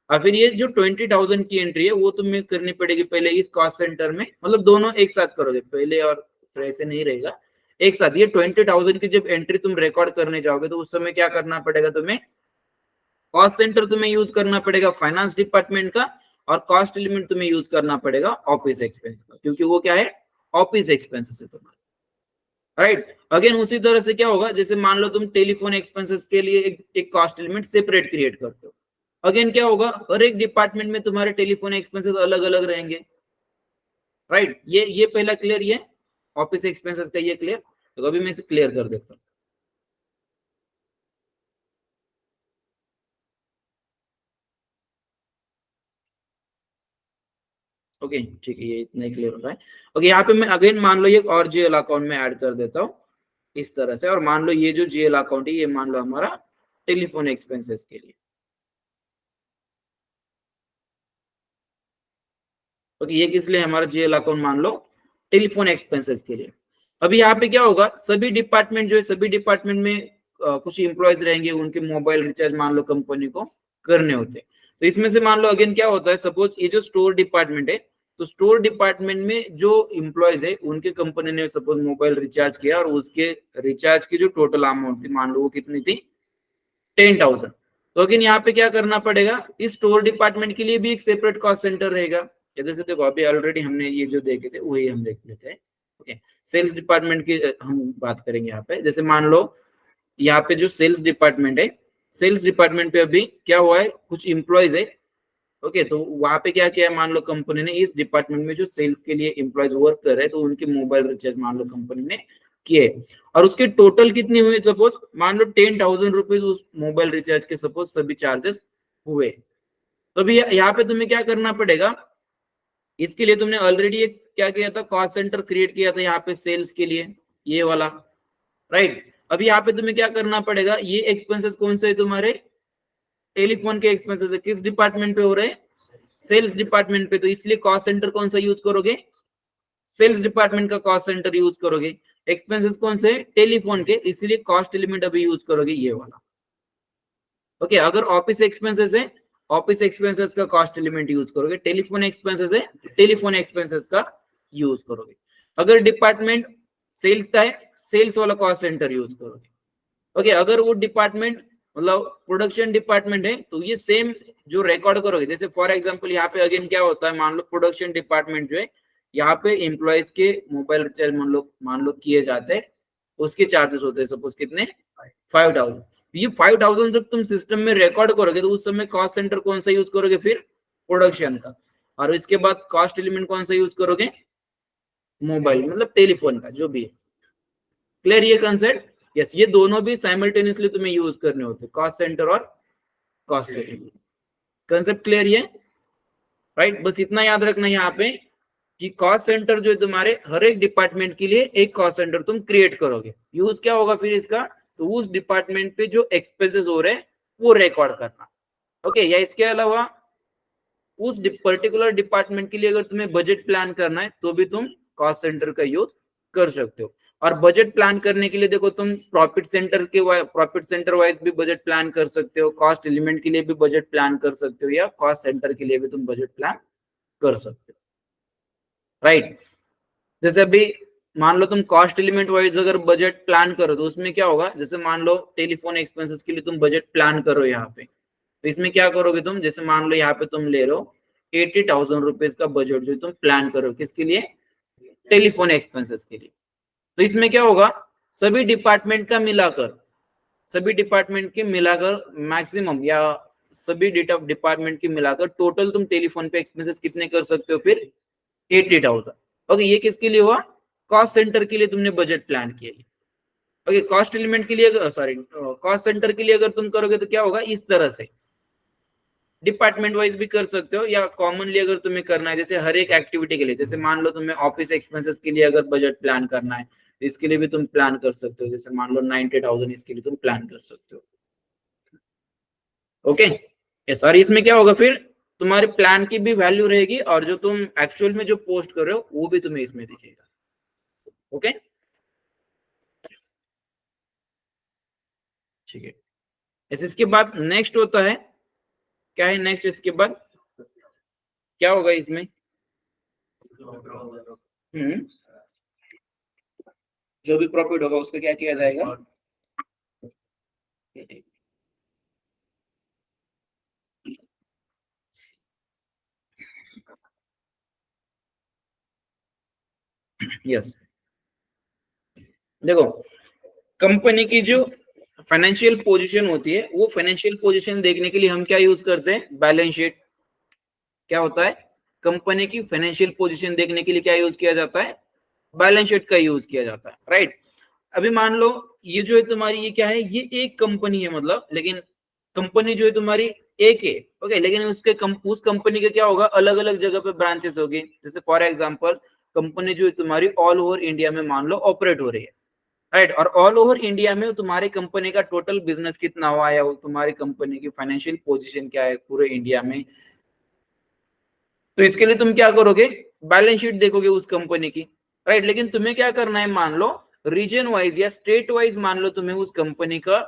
और फिर ये जो 20,000 की एंट्री है वो तुम्हें करनी पड़ेगी पहले इस कॉस्ट सेंटर में, मतलब दोनों एक साथ करोगे पहले, और फिर ऐसे नहीं रहेगा, एक साथ। ये 20,000 की जब एंट्री तुम रिकॉर्ड करने जाओगे तो उस समय क्या करना पड़ेगा तुम्हें, कॉस्ट सेंटर तुम्हें यूज करना पड़ेगा फाइनेंस डिपार्टमेंट का, और कॉस्ट एलिमेंट तुम्हें यूज करना पड़ेगा ऑफिस एक्सपेंस का, क्योंकि वो क्या है, ऑफिस एक्सपेंसेस है तुम्हारा, राइट। अगेन उसी तरह से क्या होगा, जैसे मान लो तुम टेलीफोन एक्सपेंसेस के लिए एक कॉस्ट एलिमेंट सेपरेट क्रिएट करते हो, अगेन क्या होगा, हर एक डिपार्टमेंट में तुम्हारे टेलीफोन एक्सपेंसेस अलग अलग रहेंगे, राइट। ये पहला क्लियर, ये ऑफिस एक्सपेंसेस का ये क्लियर। तो अभी मैं इसे क्लियर कर देता हूँ। ओके ठीक है, ये इतना ही क्लियर हो रहा है। ओके यहाँ पे मैं अगेन मान लो ये और जीएल अकाउंट में ऐड कर देता हूँ इस तरह से, और मान लो ये जो जीएल अकाउंट है ये मान लो हमारा टेलीफोन एक्सपेंसेस के लिए। ओके ये किस लिए, हमारा जीएल अकाउंट मान लो टेलीफोन एक्सपेंसेस के लिए। अभी यहाँ पे क्या होगा, सभी डिपार्टमेंट जो है, सभी डिपार्टमेंट में कुछ एम्प्लॉयज रहेंगे, उनके मोबाइल रिचार्ज मान लो कंपनी को करने होते हैं। तो इसमें से मान लो अगेन क्या होता है, सपोज ये जो स्टोर डिपार्टमेंट है, तो स्टोर डिपार्टमेंट में जो एम्प्लॉयज है उनके कंपनी ने सपोज मोबाइल रिचार्ज किया, और उसके रिचार्ज की जो टोटल अमाउंट थी मान लो वो कितनी थी, 10,000। तो अगेन यहाँ पे क्या करना पड़ेगा, इस स्टोर डिपार्टमेंट के लिए भी एक सेपरेट कॉस्ट सेंटर रहेगा। जैसे देखो अभी ऑलरेडी हमने ये जो देखे थे वही हम देख लेते हैं। ओके सेल्स डिपार्टमेंट की हम बात करेंगे यहाँ पे। जैसे मान लो यहाँ पे जो सेल्स डिपार्टमेंट है, सेल्स डिपार्टमेंट पे अभी क्या हुआ है, कुछ एम्प्लॉयज है। ओके तो वहां पे क्या किया है, मान लो कंपनी ने इस डिपार्टमेंट में जो सेल्स के लिए एम्प्लॉयज वर्क कर रहे हैं, तो उनके मोबाइल रिचार्ज मान लो कंपनी ने किए, और उसके टोटल कितनी हुई, सपोज मान लो 10,000 रुपीज उस मोबाइल रिचार्ज के सपोज सभी चार्जेस हुए। तो अभी यहाँ पे तुम्हें क्या करना पड़ेगा, इसके लिए तुमने ऑलरेडी एक क्या किया था, कॉस्ट सेंटर क्रिएट किया था यहाँ पे सेल्स के लिए, ये वाला, राइट। अभी यहाँ पे तुम्हें क्या करना पड़ेगा, ये एक्सपेंसेस कौन से है तुम्हारे, टेलीफोन के एक्सपेंसेस है, किस डिपार्टमेंट पे हो रहे हैं, सेल्स डिपार्टमेंट पे, तो इसलिए कॉस्ट सेंटर कौन सा यूज करोगे, सेल्स डिपार्टमेंट का कॉस्ट सेंटर यूज करोगे। एक्सपेंसेस कौन से, टेलीफोन के, इसलिए कॉस्ट एलिमेंट अभी यूज करोगे ये वाला। ओके अगर ऑफिस एक्सपेंसेस है, ऑफिस एक्सपेंसेस का कॉस्ट एलिमेंट यूज करोगे, टेलीफोन एक्सपेंसेस है, टेलीफोन एक्सपेंसेस का यूज करोगे। अगर डिपार्टमेंट सेल्स का है, सेल्स वाला कॉस्ट सेंटर यूज करोगे। ओके अगर वो डिपार्टमेंट मतलब प्रोडक्शन डिपार्टमेंट है, तो ये सेम जो रिकॉर्ड करोगे, जैसे फॉर एग्जांपल यहाँ पे अगेन क्या होता है, मान लो प्रोडक्शन डिपार्टमेंट जो है, यहाँ पे एम्प्लॉयज के मोबाइल रिचार्ज मान लो किए जाते हैं, उसके चार्जेस होते हैं सपोज कितने 5000। ये 5000 जब तुम सिस्टम में रिकॉर्ड करोगे तो उस समय कॉस्ट सेंटर कौन सा यूज करोगे, फिर प्रोडक्शन का, और इसके बाद कॉस्ट एलिमेंट कौन सा यूज करोगे, मोबाइल मतलब टेलीफोन का जो भी है। क्लियर ये कंसेप्ट? यस, ये दोनों भी साइमल्टेनियसली तुम्हें यूज करने होते, कॉस्ट सेंटर और कॉस्ट एलिमेंट। कंसेप्ट क्लियर ये? राइट, बस इतना याद रखना यहाँ पे कि कॉस्ट सेंटर जो है तुम्हारे हर एक डिपार्टमेंट के लिए एक कॉस्ट सेंटर तुम क्रिएट करोगे। यूज क्या होगा फिर इसका, तो उस डिपार्टमेंट पे जो एक्सपेंसेस हो रहे हैं वो रिकॉर्ड करना। ओके, या इसके अलावा उस पर्टिकुलर डिपार्टमेंट के लिए अगर तुम्हें बजट प्लान करना है तो भी तुम कॉस्ट सेंटर का यूज कर सकते हो। और बजट प्लान करने के लिए देखो तुम प्रॉफिट सेंटर वाइज भी बजट प्लान कर सकते हो, कॉस्ट एलिमेंट के लिए भी बजट प्लान कर सकते हो, या कॉस्ट सेंटर के लिए भी तुम बजट प्लान कर सकते हो। राइट, जैसे अभी मान लो तुम कॉस्ट एलिमेंट वाइज अगर बजट प्लान करो तो उसमें क्या होगा, जैसे मान लो टेलीफोन एक्सपेंसेस के लिए तुम बजट प्लान करो यहाँ पे, तो इसमें क्या करोगे तुम, जैसे मान लो यहाँ पे तुम ले रहे हो 80,000 रुपीज का बजट जो तुम प्लान करो, किसके लिए, टेलीफोन एक्सपेंसेस के लिए। तो इसमें क्या होगा, सभी डिपार्टमेंट के मिलाकर मैक्सिमम, या सभी डिपार्टमेंट के मिलाकर टोटल तुम टेलीफोन पे एक्सपेंसेस कितने कर सकते हो, फिर 80,000। ओके, ये किसके लिए हुआ, कॉस्ट सेंटर के लिए तुमने बजट प्लान किया। ओके, कॉस्ट एलिमेंट के लिए, सॉरी कॉस्ट सेंटर के लिए अगर तुम करोगे तो क्या होगा, इस तरह से डिपार्टमेंट वाइज भी कर सकते हो, या कॉमनली अगर तुम्हें करना है जैसे हर एक एक्टिविटी के लिए, जैसे मान लो तुम्हें ऑफिस एक्सपेंसेस के लिए अगर बजट प्लान करना है तो इसके लिए भी तुम प्लान कर सकते हो, जैसे मान लो 90,000 इसके लिए तुम प्लान कर सकते हो। ओके यस, और इसमें क्या होगा, फिर तुम्हारे प्लान की भी वैल्यू रहेगी और जो तुम एक्चुअल में जो पोस्ट कर रहे हो वो भी तुम्हें इसमें दिखेगा। ओके ठीक है, इसके बाद नेक्स्ट होता है, क्या है नेक्स्ट, इसके बाद क्या होगा इसमें, जो भी प्रॉफिट होगा उसका क्या किया जाएगा, यस देखो कंपनी की जो फाइनेंशियल पोजीशन होती है, वो फाइनेंशियल पोजीशन देखने के लिए हम क्या यूज करते हैं, बैलेंस शीट। क्या होता है, कंपनी की फाइनेंशियल पोजीशन देखने के लिए क्या यूज किया जाता है, बैलेंस शीट का यूज किया जाता है। राइट, अभी मान लो ये जो है तुम्हारी, ये क्या है, ये एक कंपनी है मतलब, लेकिन कंपनी जो है तुम्हारी एक है। ओके, लेकिन उस कंपनी के क्या होगा, अलग अलग जगह पे ब्रांचेस होगी। जैसे फॉर एग्जांपल कंपनी जो है तुम्हारी ऑल ओवर इंडिया में मान लो ऑपरेट हो रही है। राइट, और ऑल ओवर इंडिया में तुम्हारी कंपनी का टोटल बिजनेस कितना हुआ, या तुम्हारी कंपनी की फाइनेंशियल पोजीशन क्या है पूरे इंडिया में, तो इसके लिए तुम क्या करोगे, बैलेंस शीट देखोगे उस कंपनी की। राइट, लेकिन तुम्हें क्या करना है, मान लो रीजन वाइज या स्टेट वाइज मान लो तुम्हें उस कंपनी का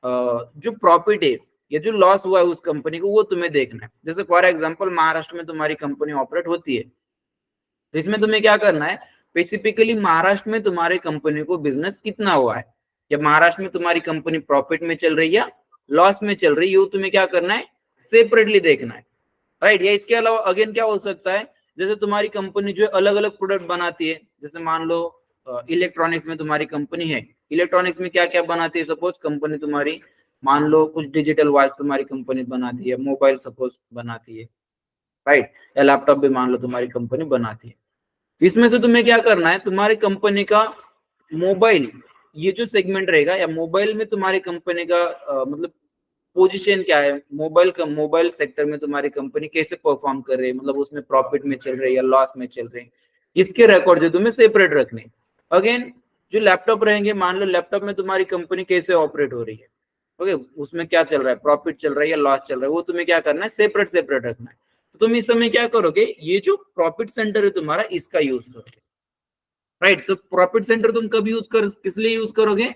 जो प्रॉफिट है या जो लॉस हुआ है उस कंपनी को, वो तुम्हें देखना है। जैसे फॉर एग्जांपल महाराष्ट्र में तुम्हारी कंपनी ऑपरेट होती है, तो इसमें तुम्हें क्या करना है, स्पेसिफिकली महाराष्ट्र में तुम्हारे कंपनी को बिजनेस कितना हुआ है, या महाराष्ट्र में तुम्हारी कंपनी प्रॉफिट में चल रही है या लॉस में चल रही है, वो तुम्हें क्या करना है, सेपरेटली देखना है। राइट, या इसके अलावा अगेन क्या हो सकता है, जैसे तुम्हारी कंपनी जो है अलग अलग प्रोडक्ट बनाती है, जैसे मान लो इलेक्ट्रॉनिक्स में तुम्हारी कंपनी है, इलेक्ट्रॉनिक्स में क्या क्या बनाती है, सपोज कंपनी तुम्हारी मान लो कुछ डिजिटल वॉच तुम्हारी कंपनी बनाती है, मोबाइल सपोज बनाती है, राइट, या लैपटॉप भी मान लो तुम्हारी कंपनी बनाती है। इसमें से तुम्हें क्या करना है, तुम्हारी कंपनी का मोबाइल ये जो सेगमेंट रहेगा, या मोबाइल में तुम्हारी कंपनी का मतलब पोजीशन क्या है, मोबाइल सेक्टर में तुम्हारी कंपनी कैसे परफॉर्म कर रही है, मतलब उसमें प्रॉफिट में चल रही है या लॉस में चल रही है, इसके रिकॉर्ड जो तुम्हें सेपरेट रखने। अगेन जो लैपटॉप रहेंगे, मान लो लैपटॉप में तुम्हारी कंपनी कैसे ऑपरेट हो रही है, ओके, उसमें क्या चल रहा है, प्रॉफिट चल रहा है या लॉस चल रहा है, वो तुम्हें क्या करना है, सेपरेट रखना है। तो तुम इस समय क्या करोगे, ये जो प्रॉफिट सेंटर है तुम्हारा, इसका यूज करोगे। राइट, तो प्रॉफिट सेंटर तुम कब किस लिए यूज करोगे,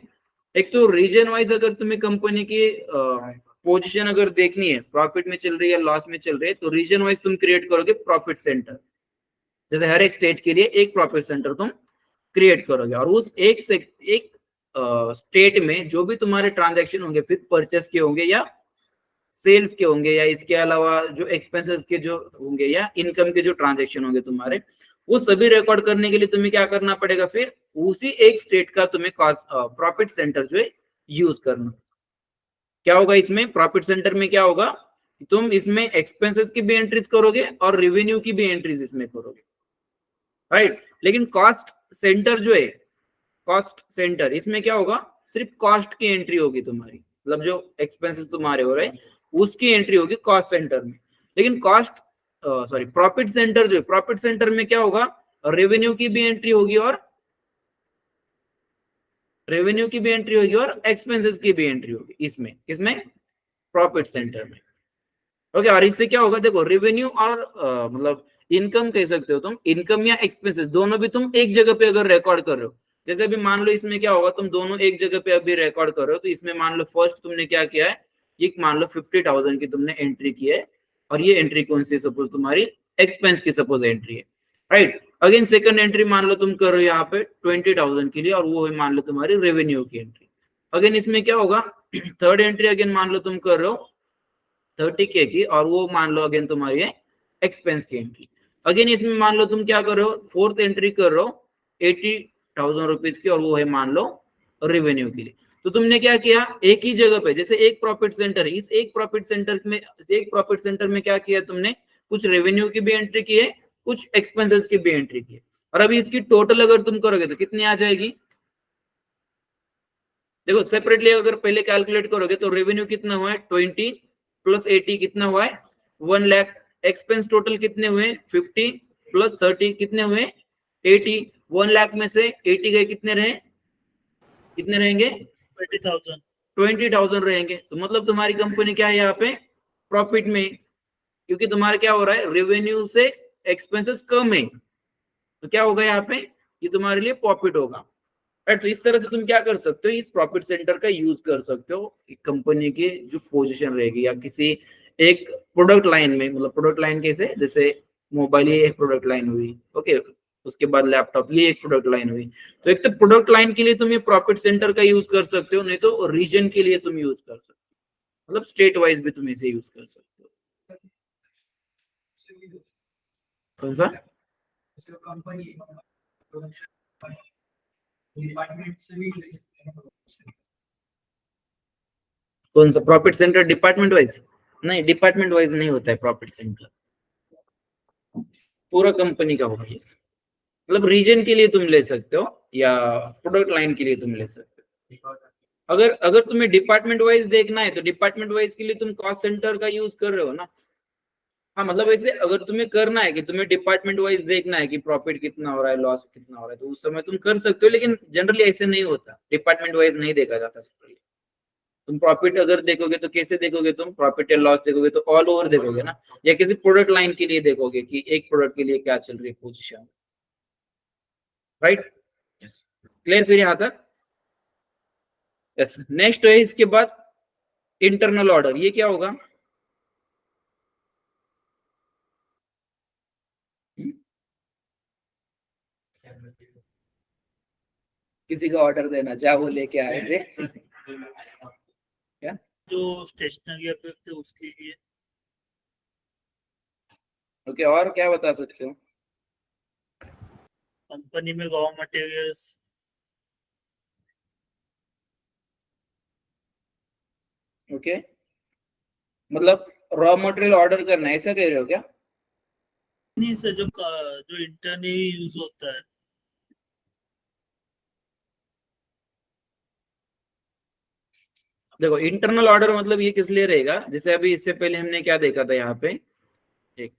एक तो रीजन वाइज अगर तुम्हें कंपनी की पोजीशन अगर देखनी है, प्रॉफिट में चल रही है लॉस में चल रही है, तो रीजन वाइज तुम क्रिएट करोगे प्रॉफिट सेंटर। जैसे हर एक स्टेट के लिए एक प्रॉफिट सेंटर तुम क्रिएट करोगे, और उस एक स्टेट में जो भी तुम्हारे ट्रांजैक्शन होंगे, फिर परचेस के होंगे या सेल्स के होंगे या इसके अलावा जो एक्सपेंसेस के जो होंगे या इनकम के जो ट्रांजेक्शन होंगे तुम्हारे, वो सभी रिकॉर्ड करने के लिए तुम्हें क्या करना पड़ेगा, फिर उसी एक स्टेट का तुम्हें प्रॉफिट सेंटर जो है यूज करना। क्या होगा इसमें, प्रॉफिट सेंटर में क्या होगा, तुम इसमें एक्सपेंसेस की भी एंट्रीज करोगे और रेवेन्यू की भी एंट्रीज इसमें करोगे, राइट। लेकिन कॉस्ट सेंटर जो है, कॉस्ट सेंटर, इसमें क्या होगा, सिर्फ कॉस्ट की एंट्री होगी तुम्हारी, मतलब जो एक्सपेंसेस तुम्हारे हो रहे हैं उसकी एंट्री होगी कॉस्ट सेंटर में। लेकिन प्रॉफिट सेंटर जो है, प्रॉफिट सेंटर में क्या होगा, रेवेन्यू की भी एंट्री होगी और एक्सपेंसेस की भी एंट्री होगी इसमें प्रॉफिट सेंटर में। ओके, और इससे क्या होगा, देखो रेवेन्यू और मतलब इनकम कह सकते हो तुम, इनकम या एक्सपेंसेस दोनों भी तुम एक जगह पे अगर रिकॉर्ड कर रहे हो, जैसे अभी मान लो इसमें क्या होगा, तुम दोनों एक जगह पे अभी रिकॉर्ड कर रहे हो, तो इसमें मान लो फर्स्ट तुमने क्या किया है, एक मान लो 50,000 की तुमने एंट्री की है, और ये एंट्री कौन सी, सपोज तुम्हारी एक्सपेंस की सपोज एंट्री है, राइट। अगेन सेकंड एंट्री मान लो तुम कर रहे हो यहाँ पे 20,000 के लिए, और वो है मान लो तुम्हारी रेवेन्यू की एंट्री। अगेन इसमें क्या होगा, थर्ड एंट्री अगेन मान लो तुम कर रहे हो 30K की, और वो मान लो अगेन तुम्हारी है एक्सपेंस की एंट्री। अगेन इसमें मान लो तुम क्या कर रहे हो, फोर्थ एंट्री कर रहे हो 80,000 रुपीज की, और वो है मान लो रेवेन्यू के लिए। तो तुमने क्या किया, एक ही जगह पे, जैसे एक प्रॉफिट सेंटर, इस एक प्रॉफिट सेंटर में क्या किया तुमने, कुछ रेवेन्यू की भी एंट्री की है, कुछ एक्सपेंसेस की भी एंट्री की है, और अभी इसकी टोटल अगर तुम करोगे तो कितनी आ जाएगी, देखो सेपरेटली अगर पहले कैलकुलेट करोगे तो रेवेन्यू कितना हुआ है 20 प्लस 80 कितना हुआ है 1 लाख, एक्सपेंस टोटल कितने हुए 50 प्लस 30 कितने हुए 80, 1 लाख में से 80 गए, कितने रहेंगे 20,000 रहेंगे। तो मतलब तुम्हारी कंपनी क्या है यहाँ पे प्रॉफिट में, क्योंकि तुम्हारा क्या हो रहा है, रेवेन्यू से एक्सपेंसेस कम है, तो क्या होगा यहाँ पे, ये तुम्हारे लिए प्रॉफिट होगा, राइट। तो इस तरह से तुम क्या कर सकते हो, इस प्रॉफिट सेंटर का यूज कर सकते हो कंपनी की जो पोजीशन रहेगी, या किसी एक प्रोडक्ट लाइन में, मतलब प्रोडक्ट लाइन कैसे, जैसे मोबाइल ये एक प्रोडक्ट लाइन हुई, ओके, उसके बाद लैपटॉप ये एक प्रोडक्ट लाइन हुई, तो एक तो प्रोडक्ट लाइन के लिए तुम ये प्रॉफिट सेंटर का यूज कर सकते हो, नहीं तो रीजन के लिए तुम यूज कर सकते हो, मतलब स्टेट वाइज भी तुम इसे यूज कर सकते हो। कौन सा कंपनी डिपार्टमेंट से भी कौन सा प्रॉफिट सेंटर, डिपार्टमेंट वाइज नहीं, डिपार्टमेंट वाइज नहीं होता है प्रॉफिट सेंटर, पूरा कंपनी का होगा ये, मतलब रीजन के लिए तुम ले सकते हो या प्रोडक्ट लाइन के लिए तुम ले सकते हो। अगर तुम्हें डिपार्टमेंट वाइज देखना है तो डिपार्टमेंट वाइज के लिए तुम कॉस्ट सेंटर का यूज कर रहे हो ना, हाँ, मतलब ऐसे अगर तुम्हें करना है कि तुम्हें डिपार्टमेंट वाइज देखना है कि प्रॉफिट कितना हो रहा है, लॉस कितना हो रहा है, तो उस समय तुम कर सकते हो, लेकिन जनरली ऐसे नहीं होता, डिपार्टमेंट वाइज नहीं देखा जाता। तुम प्रॉफिट अगर देखोगे तो कैसे देखोगे, तुम प्रॉफिट या लॉस देखोगे तो ऑल ओवर देखोगे ना, या किसी प्रोडक्ट लाइन के लिए देखोगे कि एक प्रोडक्ट के लिए क्या चल रही है पोजीशन, राइट। यस, क्लियर फिर यहाँ तक। यस, नेक्स्ट है इसके बाद इंटरनल ऑर्डर, ये क्या होगा, किसी का ऑर्डर देना चाहे वो लेके आए से क्या, जो स्टेशनरी थे उसके लिए। ओके, और क्या बता सकते हो, कंपनी में रॉ मटेरियल्स, ओके, मतलब रॉ मटेरियल ऑर्डर करना है, ऐसा कह रहे हो क्या, नहीं सर, जो इंटरनली यूज होता है। देखो इंटरनल ऑर्डर मतलब ये किस लिए रहेगा, जैसे अभी इससे पहले हमने क्या देखा था यहाँ पे, एक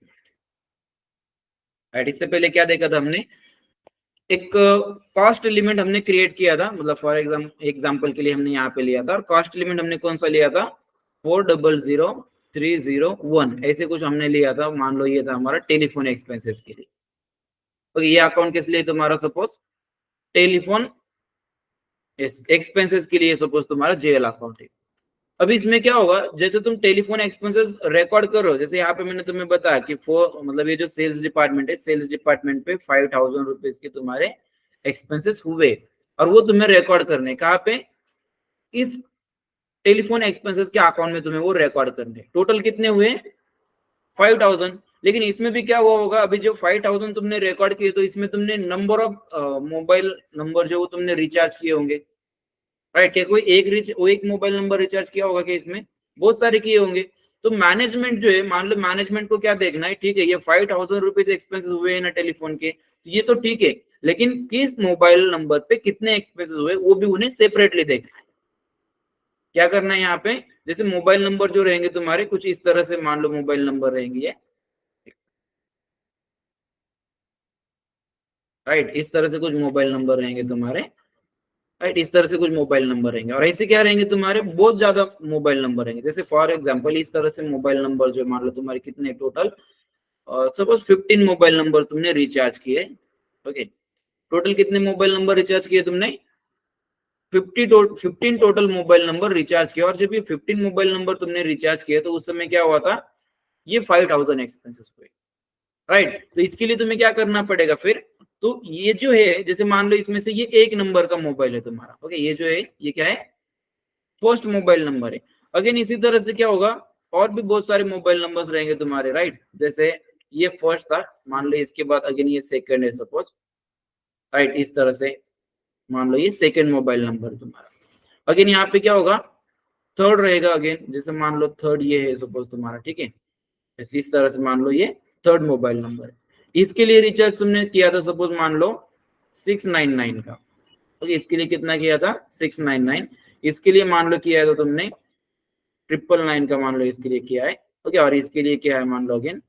मिनट, इससे पहले क्या देखा था हमने, एक कॉस्ट एलिमेंट हमने क्रिएट किया था, मतलब फॉर एग्जांपल के लिए हमने यहाँ पे लिया था, और कॉस्ट एलिमेंट हमने कौन सा लिया था 400301, ऐसे कुछ हमने लिया था, मान लो ये था हमारा टेलीफोन एक्सपेंसेस के लिए। ओके, ये अकाउंट किस लिए तुम्हारा, सपोज टेलीफोन एक्सपेंसेस के लिए सपोज तुम्हारा जेएल अकाउंट है। अभी इसमें क्या होगा, जैसे तुम टेलीफोन एक्सपेंसेस रिकॉर्ड करो, जैसे यहाँ पे मैंने तुम्हें बताया कि मतलब ये जो सेल्स डिपार्टमेंट है, सेल्स डिपार्टमेंट पे 5,000 रुपीज के तुम्हारे एक्सपेंसेस हुए, और वो तुम्हें रिकॉर्ड करने कहाँ पे, इस टेलीफोन एक्सपेंसेस के अकाउंट में तुम्हें वो रिकॉर्ड करने। टोटल कितने हुए 5000। लेकिन इसमें भी क्या हुआ होगा, अभी जो 5000 तुमने रिकॉर्ड किए तो इसमें तुमने नंबर ऑफ मोबाइल नंबर जो तुमने रिचार्ज किए होंगे, राइट? क्या कोई एक मोबाइल नंबर रिचार्ज किया होगा? कि इसमें बहुत सारे किए होंगे। तो मैनेजमेंट जो है, मान लो मैनेजमेंट को क्या देखना है, ठीक है ये 5000 रुपीज एक्सपेंसेस हुए हैं ना टेलीफोन के, तो ये तो ठीक है, लेकिन किस मोबाइल नंबर पे कितने एक्सपेंसेस हुए वो भी उन्हें सेपरेटली देखना है। क्या करना है यहाँ पे, जैसे मोबाइल नंबर जो रहेंगे तुम्हारे कुछ इस तरह से, मान लो मोबाइल नंबर रहेंगे, राइट? इस तरह से कुछ मोबाइल नंबर रहेंगे तुम्हारे, राइट? इस तरह से कुछ मोबाइल नंबर रहेंगे, और ऐसे क्या रहेंगे तुम्हारे, बहुत ज्यादा मोबाइल नंबर रहेंगे। जैसे फॉर एग्जांपल इस तरह से मोबाइल नंबर जो मान लो तुम्हारे कितने टोटल, सपोज 15 मोबाइल नंबर तुमने रिचार्ज किए। ओके, टोटल कितने मोबाइल नंबर रिचार्ज किए तुमने? 15 टोटल मोबाइल नंबर रिचार्ज किया। और जब ये 15 मोबाइल नंबर तुमने रिचार्ज किए तो उस समय क्या हुआ था, ये 5000 एक्सपेंसेस हुए, राइट? तो इसके लिए तुम्हें क्या करना पड़ेगा फिर, तो ये जो है, जैसे मान लो इसमें से ये एक नंबर का मोबाइल है तुम्हारा, ओके, ये जो है ये क्या है, फर्स्ट मोबाइल नंबर है। अगेन इसी तरह से क्या होगा, और भी बहुत सारे मोबाइल नंबर्स रहेंगे तुम्हारे, राइट? जैसे ये फर्स्ट था, मान लो इसके बाद अगेन ये सेकंड है सपोज, राइट? इस तरह से मान लो ये सेकंड मोबाइल नंबर तुम्हारा। अगेन यहाँ पे क्या होगा, थर्ड रहेगा अगेन, जैसे मान लो थर्ड ये है सपोज तुम्हारा, ठीक है? इस तरह से मान लो ये थर्ड मोबाइल नंबर है। इसके लिए रिचार्ज तुमने किया था सपोज मान लो 699 का, ओके, इसके लिए कितना किया था 699। इसके लिए मान लो किया है तो तुमने 999 का मान लो इसके लिए किया है, ओके, और इसके लिए क्या है मान लो अगेन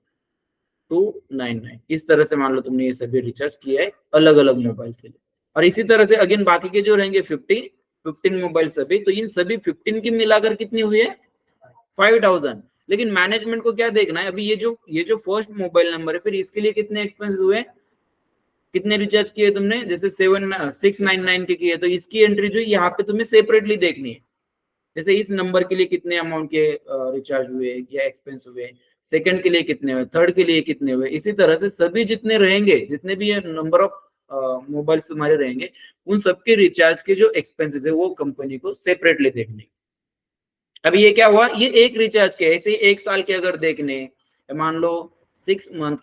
299। इस तरह से मान लो तुमने ये सभी रिचार्ज किया है अलग अलग मोबाइल के लिए। और इसी तरह से अगेन बाकी के जो रहेंगे 15 मोबाइल सभी, तो इन सभी 15 की मिलाकर कितनी हुई है 5000। लेकिन मैनेजमेंट को क्या देखना है, अभी ये जो फर्स्ट मोबाइल नंबर है, फिर इसके लिए कितने एक्सपेंसेस हुए, कितने रिचार्ज किए तुमने, जैसे 699 के किए, तो इसकी एंट्री जो यहाँ पे तुम्हें सेपरेटली देखनी है। जैसे इस नंबर के लिए कितने अमाउंट के रिचार्ज हुए या एक्सपेंस हुए, सेकंड के लिए कितने हुए, थर्ड के लिए कितने हुए, इसी तरह से सभी जितने रहेंगे, जितने भी नंबर ऑफ मोबाइल तुम्हारे रहेंगे, उन सबके रिचार्ज के जो एक्सपेंसेस है वो कंपनी को सेपरेटली देखने। अभी ये क्या हुआ, ये एक रिचार्ज के, ऐसे एक साल के अगर देखने, मान लो 6 मंथ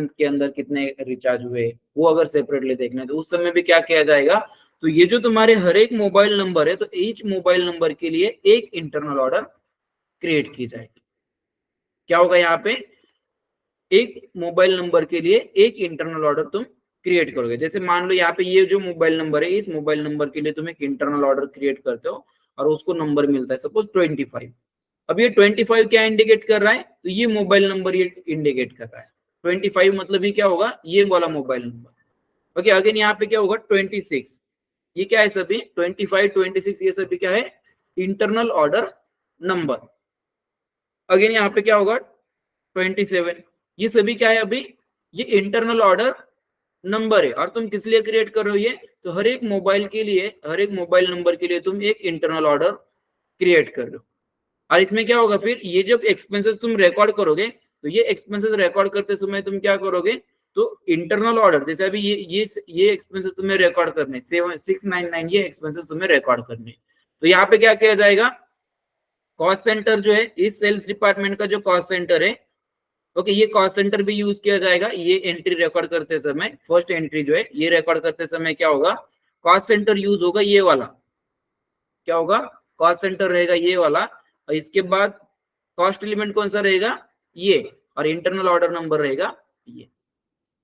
के अंदर कितने रिचार्ज हुए वो अगर सेपरेटली देखना, तो उस समय भी क्या किया जाएगा, तो ये जो तुम्हारे हर एक मोबाइल नंबर है, तो ईच मोबाइल नंबर के लिए एक इंटरनल ऑर्डर क्रिएट की जाएगी। क्या होगा यहाँ पे, एक मोबाइल नंबर के लिए एक इंटरनल ऑर्डर तुम क्रिएट करोगे। जैसे मान लो यहाँ पे ये जो मोबाइल नंबर है, इस मोबाइल नंबर के लिए तुम एक इंटरनल ऑर्डर क्रिएट करते हो और उसको नंबर मिलता है सपोज 25। अब ये 25 क्या इंडिकेट कर रहा है, तो ये मोबाइल नंबर ये इंडिकेट कर रहा है 25, मतलब ये क्या होगा, ये वाला मोबाइल नंबर। ओके, अगेन यहाँ पे क्या होगा 26, ये क्या है सभी 25 26, ये सभी क्या है इंटरनल ऑर्डर नंबर। अगेन यहाँ पे क्या होगा 27, ये सभी क्या है, अभी ये इंटरनल ऑर्डर नंबर है। और तुम किस लिए क्रिएट कर रहे हो ये, तो हर एक मोबाइल के लिए, हर एक मोबाइल नंबर के लिए तुम एक इंटरनल ऑर्डर क्रिएट कर रहे हो। और इसमें क्या होगा फिर, ये जब एक्सपेंसेस तुम रिकॉर्ड करोगे, तो ये एक्सपेंसेस रिकॉर्ड करते समय तुम क्या करोगे, तो इंटरनल ऑर्डर, जैसे अभी ये एक्सपेंसेस तुम्हें रिकॉर्ड करने 699, ये एक्सपेंसेस तुम्हें रिकॉर्ड करने, तो यहाँ पे क्या किया जाएगा, कॉस्ट सेंटर जो है, इस सेल्स डिपार्टमेंट का जो कॉस्ट सेंटर है, ओके, ये कॉस्ट सेंटर भी यूज किया जाएगा। ये एंट्री रिकॉर्ड करते समय, फर्स्ट एंट्री जो है ये रिकॉर्ड करते समय क्या होगा, कॉस्ट सेंटर यूज होगा, ये वाला क्या होगा, कॉस्ट सेंटर रहेगा ये वाला, और इसके बाद कॉस्ट एलिमेंट कौन सा रहेगा, ये, और इंटरनल ऑर्डर नंबर रहेगा ये।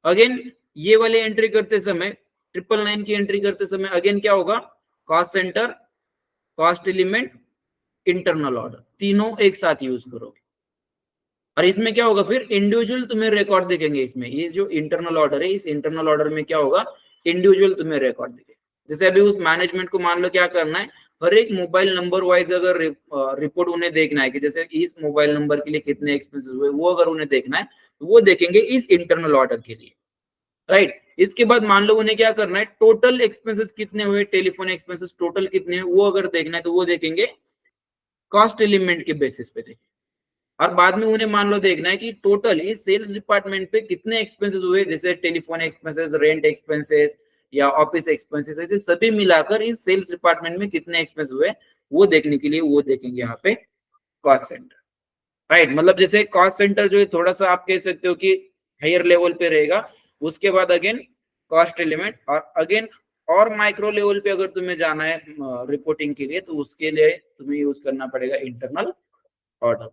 अगेन ये वाले एंट्री करते समय, 999 की एंट्री करते समय अगेन क्या होगा, cost centre, cost element, internal order, तीनों एक साथ यूज करोगे। और इसमें क्या होगा फिर, इंडिविजुअल तुम्हें रिकॉर्ड दिखेंगे इसमें, ये जो इंटरनल ऑर्डर है, इस इंटरनल ऑर्डर में क्या होगा, इंडिविजुअल तुम्हें रिकॉर्ड दिखेगा। जैसे अभी उस मैनेजमेंट को मान लो क्या करना है, हर एक मोबाइल नंबर वाइज अगर रिपोर्ट उन्हें देखना है कि जैसे इस मोबाइल नंबर के लिए कितने एक्सपेंसेस हुए, वो अगर उन्हें देखना है तो वो देखेंगे इस इंटरनल ऑर्डर के लिए, राइट? इसके बाद मान लो उन्हें क्या करना है, टोटल एक्सपेंसेस कितने हुए, टेलीफोन एक्सपेंसेस टोटल कितने हैं वो अगर देखना है, तो वो देखेंगे कॉस्ट एलिमेंट के बेसिस पे देखेंगे। और बाद में उन्हें मान लो देखना है कि टोटल इस सेल्स डिपार्टमेंट पे कितने एक्सपेंसेस हुए, जैसे टेलीफोन एक्सपेंसेस, रेंट एक्सपेंसेस या ऑफिस एक्सपेंसेस, ऐसे सभी मिलाकर इस सेल्स डिपार्टमेंट में कितने एक्सपेंस हुए वो देखने के लिए वो देखेंगे यहाँ पे कॉस्ट सेंटर, राइट। मतलब जैसे कॉस्ट सेंटर जो है थोड़ा सा आप कह सकते हो कि हायर लेवल पे रहेगा, उसके बाद अगेन कॉस्ट एलिमेंट, और अगेन और माइक्रो लेवल पे अगर तुम्हें जाना है रिपोर्टिंग के लिए तो उसके लिए तुम्हें यूज करना पड़ेगा इंटरनल ऑर्डर,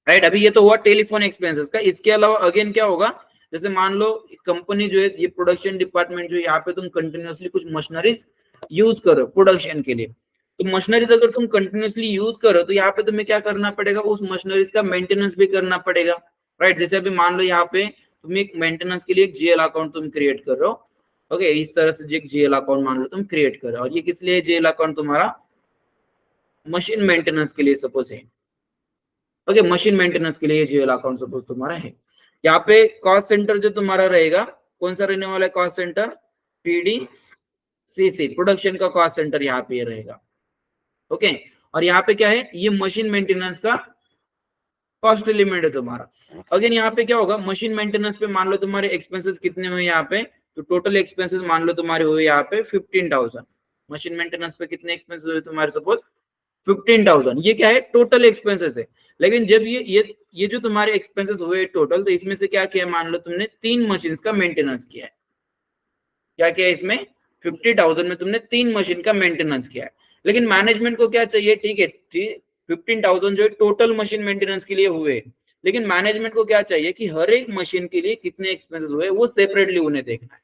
राइट। अभी ये तो हुआ टेलीफोन एक्सपेंसेस का। इसके अलावा अगेन क्या होगा, जैसे मान लो कंपनी जो है ये प्रोडक्शन डिपार्टमेंट जो है, यहाँ पे तुम कंटिन्यूअसली कुछ मशीनरीज यूज करो प्रोडक्शन के लिए, तो मशीनरीज अगर तुम कंटिन्यूअसली यूज करो तो यहाँ पे तुम्हें क्या करना पड़ेगा, उस मशीनरीज का मेंटेनेंस भी करना पड़ेगा, राइट। जैसे अभी मान लो यहाँ पे तुम एक मेंटेनेंस के लिए एक जीएल अकाउंट तुम क्रिएट कर रहे हो, ओके। इस तरह से एक जीएल अकाउंट मान लो तुम क्रिएट कर रहे हो, और ये किस लिए जीएल अकाउंट तुम्हारा मशीन मेंटेनेंस के लिए सपोज है, ओके। मशीन मेंटेनेंस के लिए जीएल अकाउंट सपोज तुम्हारा है। यहाँ पे कॉस्ट सेंटर जो तुम्हारा रहेगा कौन सा रहने वाला है, कॉस्ट सेंटर पीडीसीसी, प्रोडक्शन का कॉस्ट सेंटर यहाँ पे रहेगा, ओके। और यहाँ पे क्या है, ये मशीन मेंटेनेंस का कॉस्ट एलिमेंट है तुम्हारा। अगेन यहाँ पे क्या होगा, मशीन मेंटेनेंस पे मान लो तुम्हारे एक्सपेंसेस कितने हुए यहाँ पे, तो टोटल एक्सपेंसेस मान लो तुम्हारे हुए यहाँ पे 15,000। मशीन मेंटेनेंस पे कितने एक्सपेंसेस हुए तुम्हारे, सपोज 15,000। ये क्या है, टोटल एक्सपेंसेस है। लेकिन जब ये जो तुम्हारे एक्सपेंसेस हुए टोटल, तो इसमें से क्या किया, मान लो तुमने 3 मशीन का मेंटेनेंस किया है, क्या किया इसमें 50,000 में तुमने 3 मशीन का मेंटेनेंस किया है। लेकिन मैनेजमेंट को क्या चाहिए, ठीक है 15,000 जो है टोटल मशीन मेंटेनेंस के लिए हुए, लेकिन मैनेजमेंट को क्या चाहिए कि हर एक मशीन के लिए कितने एक्सपेंसेस हुए वो सेपरेटली उन्हें देखना है।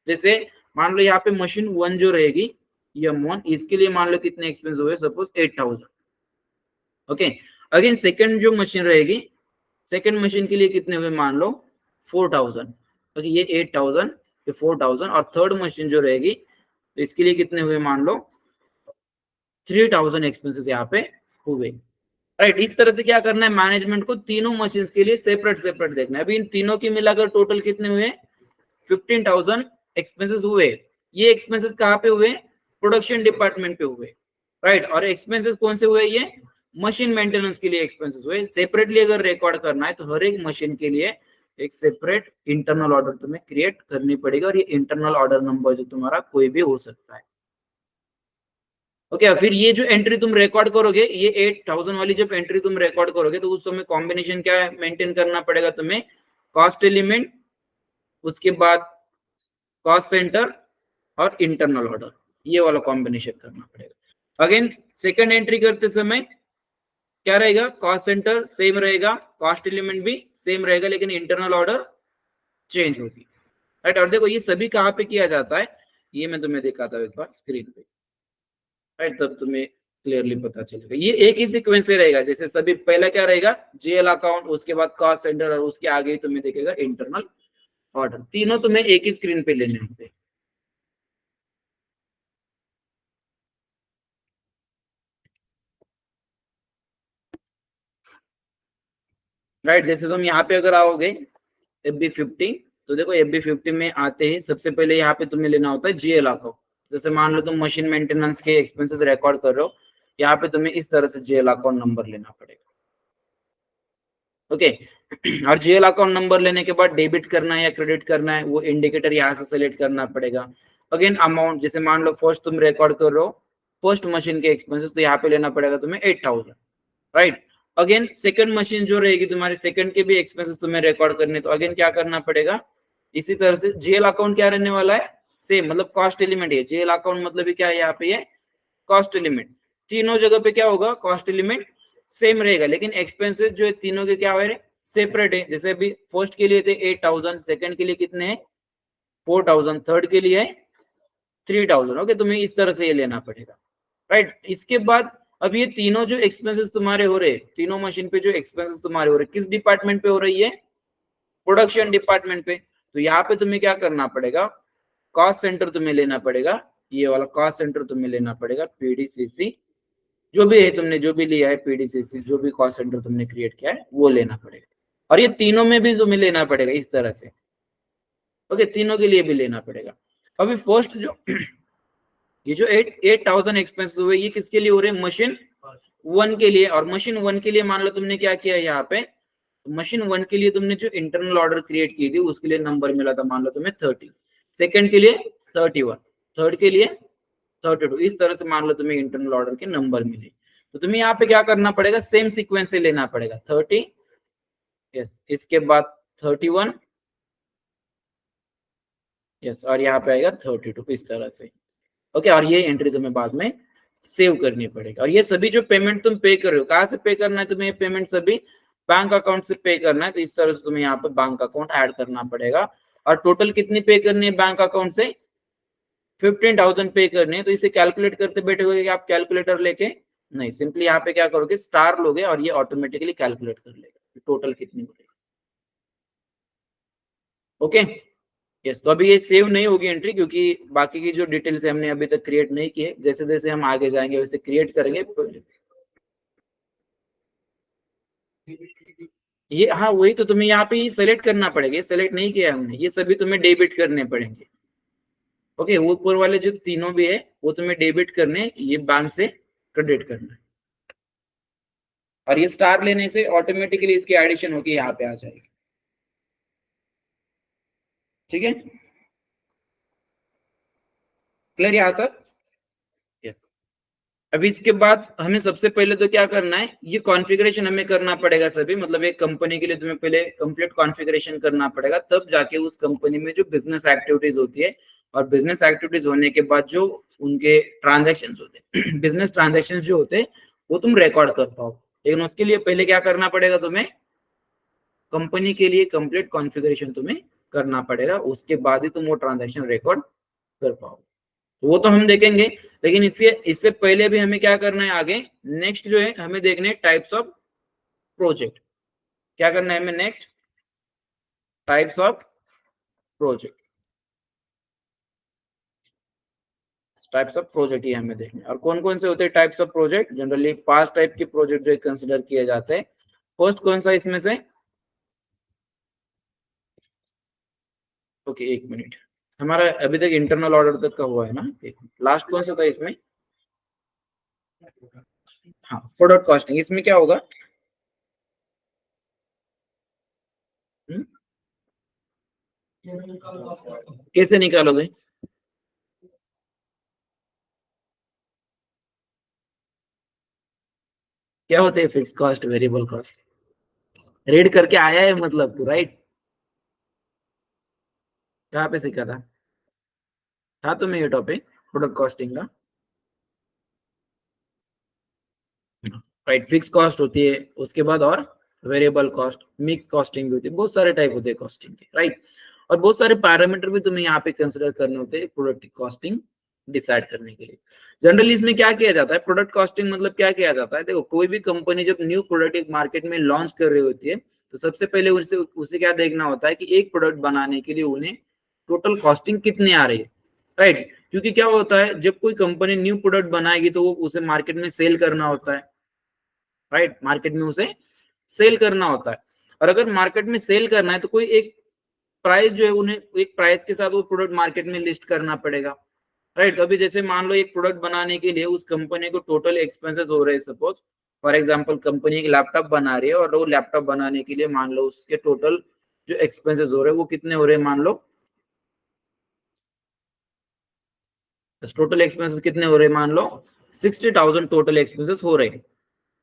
जैसे मान लो यहाँ पे मशीन 1 जो रहेगी M1, इसके लिए मान लो कितने एक्सपेंस हुए, सपोज 8,000, ओके। अगेन सेकंड जो मशीन रहेगी, सेकंड मशीन के लिए कितने हुए, मान लो 4,000, ओके। ये 8,000, ये 4,000, और थर्ड मशीन जो रहेगी तो इसके लिए कितने हुए, मान लो 3,000 एक्सपेंसेस यहाँ पे हुए, राइट। इस तरह से क्या करना है, मैनेजमेंट को तीनों मशीन के लिए सेपरेट सेपरेट देखना है। अभी इन तीनों की मिलाकर टोटल कितने हुए, 15,000 एक्सपेंसेस हुए। ये एक्सपेंसेस कहाँ पे हुए, प्रोडक्शन डिपार्टमेंट पे हुए, राइट। और एक्सपेंसेस कौन से हुए, ये मशीन मेंटेनेंस के लिए एक्सपेंसेस हुए। सेपरेटली अगर रिकॉर्ड करना है तो हर एक मशीन के लिए एक सेपरेट इंटरनल ऑर्डर तुम्हें क्रिएट करनी पड़ेगी, और ये इंटरनल ऑर्डर नंबर जो तुम्हारा कोई भी हो सकता है, ओके। फिर ये जो एंट्री तुम रिकॉर्ड करोगे, ये 8,000 वाली जब एंट्री तुम रिकॉर्ड करोगे तो उस समय कॉम्बिनेशन क्या है मेंटेन करना पड़ेगा तुम्हें, कॉस्ट एलिमेंट, उसके बाद कॉस्ट सेंटर और इंटरनल ऑर्डर, ये वाला कॉम्बिनेशन करना पड़ेगा। अगेन सेकंड एंट्री करते समय क्या रहेगा, कॉस्ट सेंटर सेम रहेगा, कॉस्ट एलिमेंट भी सेम रहेगा, लेकिन इंटरनल ऑर्डर चेंज होगी, राइट। और देखो ये सभी कहाँ पे किया जाता है, ये मैं तुम्हें दिखाता हूँ एक बार स्क्रीन पे, राइट, तब तुम्हें क्लियरली पता चलेगा। ये एक ही सीक्वेंस से रहेगा, जैसे सभी पहला क्या रहेगा, जीएल अकाउंट, उसके बाद कॉस्ट सेंटर, और उसके आगे ही तुम्हें देखेगा इंटरनल ऑर्डर। तीनों तुम्हें एक ही स्क्रीन पे लेने होते हैं, राइट। जैसे तुम यहाँ पे अगर आओगे FB50, तो देखो FB50 में आते ही सबसे पहले यहाँ पे तुम्हें लेना होता है जीएल अकाउंट। जैसे मान लो तुम मशीन मेंटेनेंस के एक्सपेंसेस रिकॉर्ड कर रहे हो, यहाँ पे तुम्हें इस तरह से जीएल अकाउंट नंबर लेना पड़ेगा, ओके। और जीएल अकाउंट नंबर लेने के बाद डेबिट करना है या क्रेडिट करना है वो इंडिकेटर यहाँ से सेलेक्ट करना पड़ेगा। अगेन अमाउंट, जैसे मान लो फर्स्ट तुम रिकॉर्ड कर रहे हो फर्स्ट मशीन के एक्सपेंसेस, तो यहाँ पे लेना पड़ेगा तुम्हें 8,000, राइट। अगेन सेकंड मशीन जो रहेगी तुम्हारी, सेकंड के भी एक्सपेंसेस तुम्हें रिकॉर्ड करने, तो अगेन क्या करना पड़ेगा, इसी तरह से जीएल अकाउंट क्या रहने वाला है, सेम, मतलब कॉस्ट एलिमेंट है। जीएल अकाउंट मतलब क्या है, यहाँ पे ये कॉस्ट एलिमेंट, तीनों जगह पे क्या होगा, कॉस्ट एलिमेंट सेम रहेगा, लेकिन एक्सपेंसेस जो है तीनों के क्या है, सेपरेट है। जैसे अभी फर्स्ट के लिए थे 8,000, सेकंड के लिए कितने हैं 4,000, थर्ड के लिए 3,000, ओके। तुम्हें इस तरह से ये लेना पड़ेगा, राइट। इसके बाद अब ये तीनों जो एक्सपेंसेस तुम्हारे हो रहे, तीनों मशीन पे जो एक्सपेंसेस तुम्हारे हो रहे, किस डिपार्टमेंट पे हो रही है, प्रोडक्शन डिपार्टमेंट पे। तो यहाँ पे तुम्हें क्या करना पड़ेगा, कॉस्ट सेंटर तुम्हें लेना पड़ेगा, ये वाला कॉस्ट सेंटर तुम्हें लेना पड़ेगा, पीडीसीसी जो भी है, तुमने जो भी लिया है पीडीसीसी, जो भी कॉस्ट सेंटर तुमने क्रिएट किया है वो लेना पड़ेगा। और ये तीनों में भी तुम्हें लेना पड़ेगा इस तरह से, ओके, तीनों के लिए भी लेना पड़ेगा। अभी फर्स्ट जो ये जो 8,000 एक्सपेंसेस हुए, ये किसके लिए हो रहे हैं, मशीन 1 के लिए। और मशीन 1 के लिए मान लो तुमने क्या किया यहाँ पे, मशीन 1 के लिए तुमने जो इंटरनल ऑर्डर क्रिएट की थी उसके लिए नंबर मिला था, मान लो तुम्हें 30, सेकंड के लिए 31, थर्ड के लिए 32 इस तरह से मान लो तुम्हें इंटरनल ऑर्डर के नंबर मिले, तो तुम्हें यहाँ पे क्या करना पड़ेगा, सेम सीक्वेंस से लेना पड़ेगा 30, यस, इसके बाद 31, यस, और यहाँ पे आएगा 32 इस तरह से। ओके, और ये एंट्री तुम्हें बाद में सेव करनी पड़ेगी। और ये सभी जो पेमेंट तुम पे कर रहे हो, कहाँ से पे करना है तुम्हें, पेमेंट सभी बैंक अकाउंट से पे करना है, तो इस तरह से तुम्हें यहाँ पे बैंक अकाउंट ऐड करना पड़ेगा। और टोटल कितनी पे करनी है बैंक अकाउंट से, 15,000 पे करनी है। तो इसे कैलकुलेट करते बैठोगे कि आप कैलकुलेटर लेके नहीं, सिंपली यहाँ पे क्या करोगे, स्टार लोगे और ये ऑटोमेटिकली कैलकुलेट कर लेगा टोटल कितनी हो रही है। ओके, यस, तो अभी ये सेव नहीं होगी एंट्री, क्योंकि बाकी की जो डिटेल्स है हमने अभी तक क्रिएट नहीं किए, जैसे जैसे हम आगे जाएंगे वैसे क्रिएट करेंगे। ये हाँ, वही तो तुम्हें यहाँ पे सेलेक्ट करना पड़ेगा, ये सेलेक्ट नहीं किया हमने, ये सभी तुम्हें डेबिट करने पड़ेंगे। ओके, वो ऊपर वाले जो तीनों भी है वो तुम्हें डेबिट करने, ये बैंक से क्रेडिट करना है। और ये स्टार लेने से ऑटोमेटिकली इसकी एडिशन होकर यहाँ पे आ जाएगी। ठीक है, क्लियर यहाँ तक, यस। अभी इसके बाद हमें सबसे पहले तो क्या करना है, ये कॉन्फ़िगरेशन हमें करना पड़ेगा सभी, मतलब एक कंपनी के लिए तुम्हें पहले कंप्लीट कॉन्फ़िगरेशन करना पड़ेगा, तब जाके उस कंपनी में जो बिजनेस एक्टिविटीज होती है, और बिजनेस एक्टिविटीज होने के बाद जो उनके ट्रांजैक्शंस होते हैं बिजनेस ट्रांजैक्शंस जो होते हैं वो तुम रिकॉर्ड कर पाओ। लेकिन उसके लिए पहले क्या करना पड़ेगा, तुम्हें कंपनी के लिए कंप्लीट कॉन्फ़िगरेशन तुम्हें करना पड़ेगा, उसके बाद ही तुम वो ट्रांजैक्शन रिकॉर्ड कर पाओ। वो तो हम देखेंगे, लेकिन इससे पहले भी हमें क्या करना है आगे, नेक्स्ट जो है हमें देखने टाइप्स ऑफ प्रोजेक्ट। क्या करना है हमें next, types of project, types of project ये हमें देखने, और कौन कौन से होते हैं types of project. Generally 5 type के प्रोजेक्ट जो कंसिडर किए जाते हैं। फर्स्ट कौन सा इसमें से, ओके, एक मिनट, हमारा अभी तक इंटरनल ऑर्डर तक का हुआ है ना, लास्ट कौन सा था इसमें, हाँ, प्रोडक्ट कॉस्टिंग। इसमें क्या होगा, कैसे निकालोगे, क्या होते हैं fix cost, variable cost, read करके आया है मतलब तू, राइट, कहाँ पे सीखा था तुम्हें ये टॉपिक प्रोडक्ट कॉस्टिंग का, राइट। फिक्स कॉस्ट होती है, उसके बाद और वेरिएबल कॉस्ट, मिक्स कॉस्टिंग भी होती है, बहुत सारे टाइप होते हैं कॉस्टिंग के, राइट। और बहुत सारे पैरामीटर भी तुम्हें यहाँ पे कंसिडर करने होते हैं प्रोडक्ट की कॉस्टिंग डिसाइड करने के लिए। जनरली इसमें क्या किया जाता है, प्रोडक्ट कॉस्टिंग मतलब क्या किया जाता है, देखो कोई भी कंपनी जब न्यू प्रोडक्ट एक मार्केट में लॉन्च कर रही होती है, तो सबसे पहले उसे क्या देखना होता है कि एक प्रोडक्ट बनाने के लिए उन्हें टोटल कॉस्टिंग कितनी आ रही है, राइट। क्योंकि क्या होता है, जब कोई कंपनी न्यू प्रोडक्ट बनाएगी तो वो उसे मार्केट में सेल करना होता है, राइट, मार्केट में उसे सेल करना होता है। और अगर मार्केट में सेल करना है तो कोई एक प्राइस जो है, उन्हें एक प्राइस के साथ वो प्रोडक्ट मार्केट में लिस्ट करना पड़ेगा, राइट। अभी जैसे मान लो एक प्रोडक्ट बनाने के लिए उस कंपनी को टोटल एक्सपेंसेस हो रहे हैं, सपोज फॉर एग्जांपल कंपनी एक लैपटॉप बना रही है, और वो लैपटॉप बनाने के लिए मान लो उसके टोटल जो एक्सपेंसेस हो रहे हैं वो कितने हो रहे हैं, मान लो टोटल एक्सपेंसेस कितने हो रहे हैं, मान लो 60,000 टोटल एक्सपेंसेस हो रहे हैं,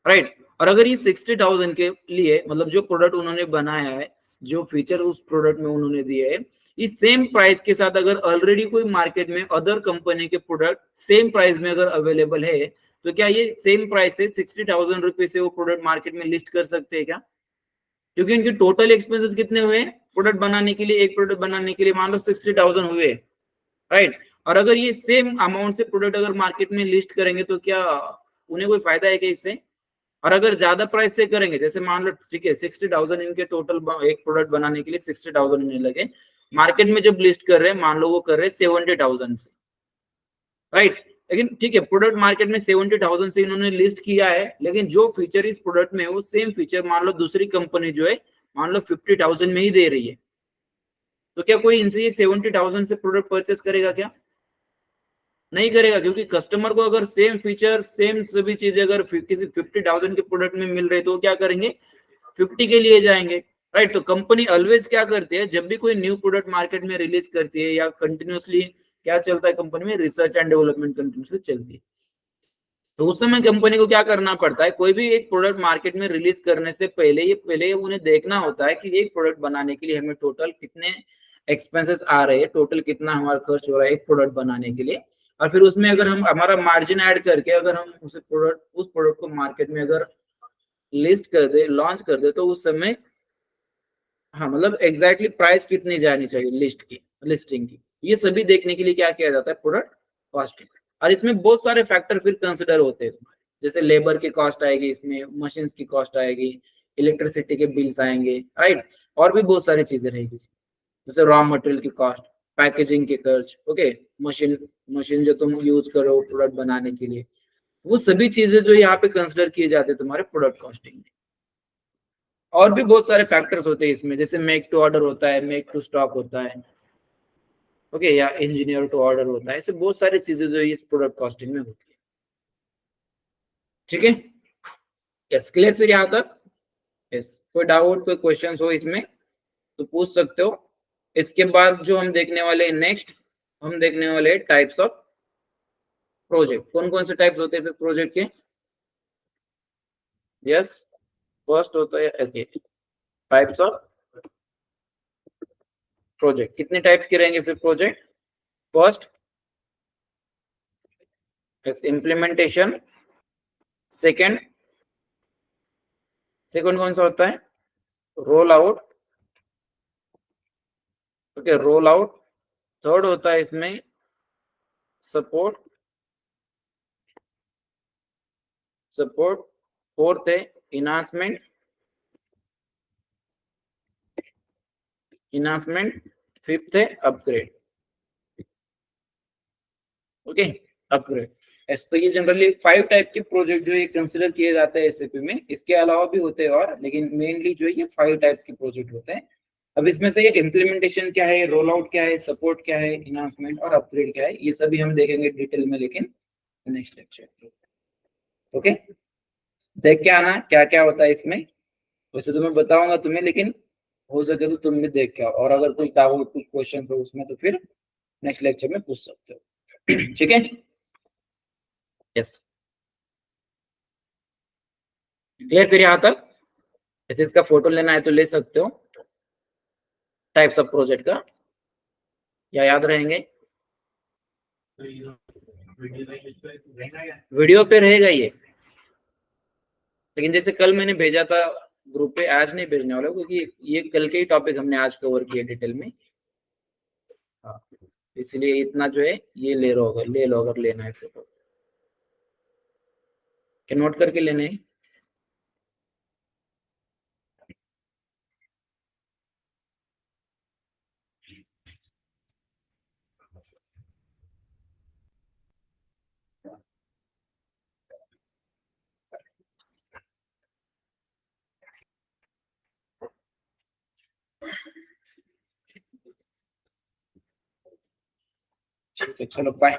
राइट। और अगर ये 60,000 के लिए, मतलब जो प्रोडक्ट उन्होंने बनाया है, जो फीचर उस प्रोडक्ट में उन्होंने दिए है, इस सेम प्राइस के साथ अगर ऑलरेडी कोई मार्केट में अदर कंपनी के प्रोडक्ट सेम प्राइस में अगर अवेलेबल है, तो क्या ये सेम प्राइस से 60,000 रुपए से वो प्रोडक्ट मार्केट में लिस्ट कर सकते हैं क्या, क्योंकि इनके टोटल एक्सपेंसेस कितने हुए प्रोडक्ट बनाने के लिए, एक प्रोडक्ट बनाने के लिए मान लो 60,000 हुए, राइट। और अगर ये सेम अमाउंट से प्रोडक्ट अगर मार्केट में लिस्ट करेंगे तो क्या उन्हें कोई फायदा है क्या इससे। और अगर ज्यादा प्राइस से करेंगे, जैसे मान लो ठीक है 60,000 इनके टोटल एक प्रोडक्ट बनाने के लिए 60,000 इन्हें लगे, मार्केट में जब लिस्ट कर रहे हैं मान लो वो कर रहे हैं 70,000 से, राइट। लेकिन ठीक है, प्रोडक्ट मार्केट में 70,000 से इन्होंने लिस्ट किया है, लेकिन जो फीचर इस प्रोडक्ट में है वो सेम फीचर मान लो दूसरी कंपनी जो है मान लो 50,000 में ही दे रही है, तो क्या कोई इनसे ये 70,000 से प्रोडक्ट परचेस करेगा क्या, नहीं करेगा। क्योंकि कस्टमर को अगर सेम फीचर सेम सभी चीजें अगर किसी 50,000 के प्रोडक्ट में मिल रहे तो क्या करेंगे, 50 के लिए जाएंगे, राइट। तो कंपनी ऑलवेज क्या करती है, जब भी कोई न्यू प्रोडक्ट मार्केट में रिलीज करती है या कंटिन्यूअसली क्या चलता है कंपनी में, रिसर्च एंड डेवलपमेंट कंटिन्यूसली चलती है। तो उस समय कंपनी को क्या करना पड़ता है, कोई भी एक प्रोडक्ट मार्केट में रिलीज करने से पहले उन्हें देखना होता है कि एक प्रोडक्ट बनाने के लिए हमें टोटल कितने एक्सपेंसेस आ रहे हैं, टोटल कितना हमारा खर्च हो रहा है एक प्रोडक्ट बनाने के लिए, और फिर उसमें अगर हम हमारा मार्जिन ऐड करके अगर हम उस प्रोडक्ट को मार्केट में अगर लिस्ट कर दे, लॉन्च कर दे, तो उस समय हाँ मतलब एग्जैक्टली प्राइस कितनी जानी चाहिए लिस्टिंग की, ये सभी देखने के लिए क्या किया जाता है, प्रोडक्ट कॉस्टिंग। और इसमें बहुत सारे फैक्टर फिर कंसिडर होते हैं, जैसे लेबर की कॉस्ट आएगी, इसमें मशीन्स की कॉस्ट आएगी, इलेक्ट्रिसिटी के बिल्स आएंगे, राइट, और भी बहुत सारी चीजें रहेगी, जैसे रॉ मटेरियल की कॉस्ट, पैकेजिंग के खर्च, ओके, मशीन जो तुम यूज करो प्रोडक्ट बनाने के लिए, वो सभी चीजें जो यहाँ पे कंसिडर किए जाते हैं तुम्हारे प्रोडक्ट कॉस्टिंग में। और भी बहुत सारे फैक्टर्स होते हैं इसमें, जैसे मेक टू ऑर्डर होता है, मेक टू स्टॉक होता है, ओके, या इंजीनियर टू ऑर्डर होता है, ऐसे बहुत सारी चीजें जो इस प्रोडक्ट कॉस्टिंग में होती है। ठीक है, यस, क्लियर फिर यहाँ तक? यस, कोई डाउट, कोई क्वेश्चंस हो इसमें तो पूछ सकते हो। इसके बाद जो हम देखने वाले नेक्स्ट, हम देखने वाले टाइप्स ऑफ प्रोजेक्ट। कौन कौन से टाइप्स होते हैं फिर प्रोजेक्ट के? यस, फर्स्ट होता है ओके टाइप्स ऑफ प्रोजेक्ट। कितने टाइप्स के रहेंगे फिर प्रोजेक्ट? फर्स्ट इम्प्लीमेंटेशन, सेकंड कौन सा होता है? Roll out, okay, roll out. Third होता है इसमें सपोर्ट, फोर्थ है इनहांसमेंट, फिफ्थ है अपग्रेड, ओके, अपग्रेड। तो ये जनरली 5 टाइप के प्रोजेक्ट जो ये कंसिडर किए जाते हैं एसएपी में, इसके अलावा भी होते हैं और, लेकिन मेनली जो ये 5 टाइप्स के प्रोजेक्ट होते हैं। अब इसमें से ये इम्प्लीमेंटेशन क्या है, रोल आउट क्या है, सपोर्ट क्या है, इनहांसमेंट और अपग्रेड क्या है, ये सभी हम देखेंगे डिटेल में, लेकिन नेक्स्ट लेक्चर। ओके, देख के आना क्या क्या होता है इसमें, वैसे तो मैं बताऊंगा तुम्हें, लेकिन हो सके तो तुम भी देख के आओ, और अगर कुछ डाउट, कुछ क्वेश्चन हो उसमें तो फिर नेक्स्ट लेक्चर में पूछ सकते हो। ठीक है, यस, क्लियर फिर यहाँ तक? ऐसे इसका फोटो लेना है तो ले सकते हो, टाइप्स ऑफ प्रोजेक्ट का, या याद रहेंगे? तो ये वीडियो में इस पे रहेगा या वीडियो पे रहेगा ये, लेकिन जैसे कल मैंने भेजा था ग्रुप पे, आज नहीं भेजने वाला क्योंकि ये कल के ही टॉपिक हमने आज कवर किए डिटेल में, हाँ, इसलिए इतना जो है ये ले लो अगर लेना है फोटो, नोट करके लेने हैं। ठीक है, चलो बाय।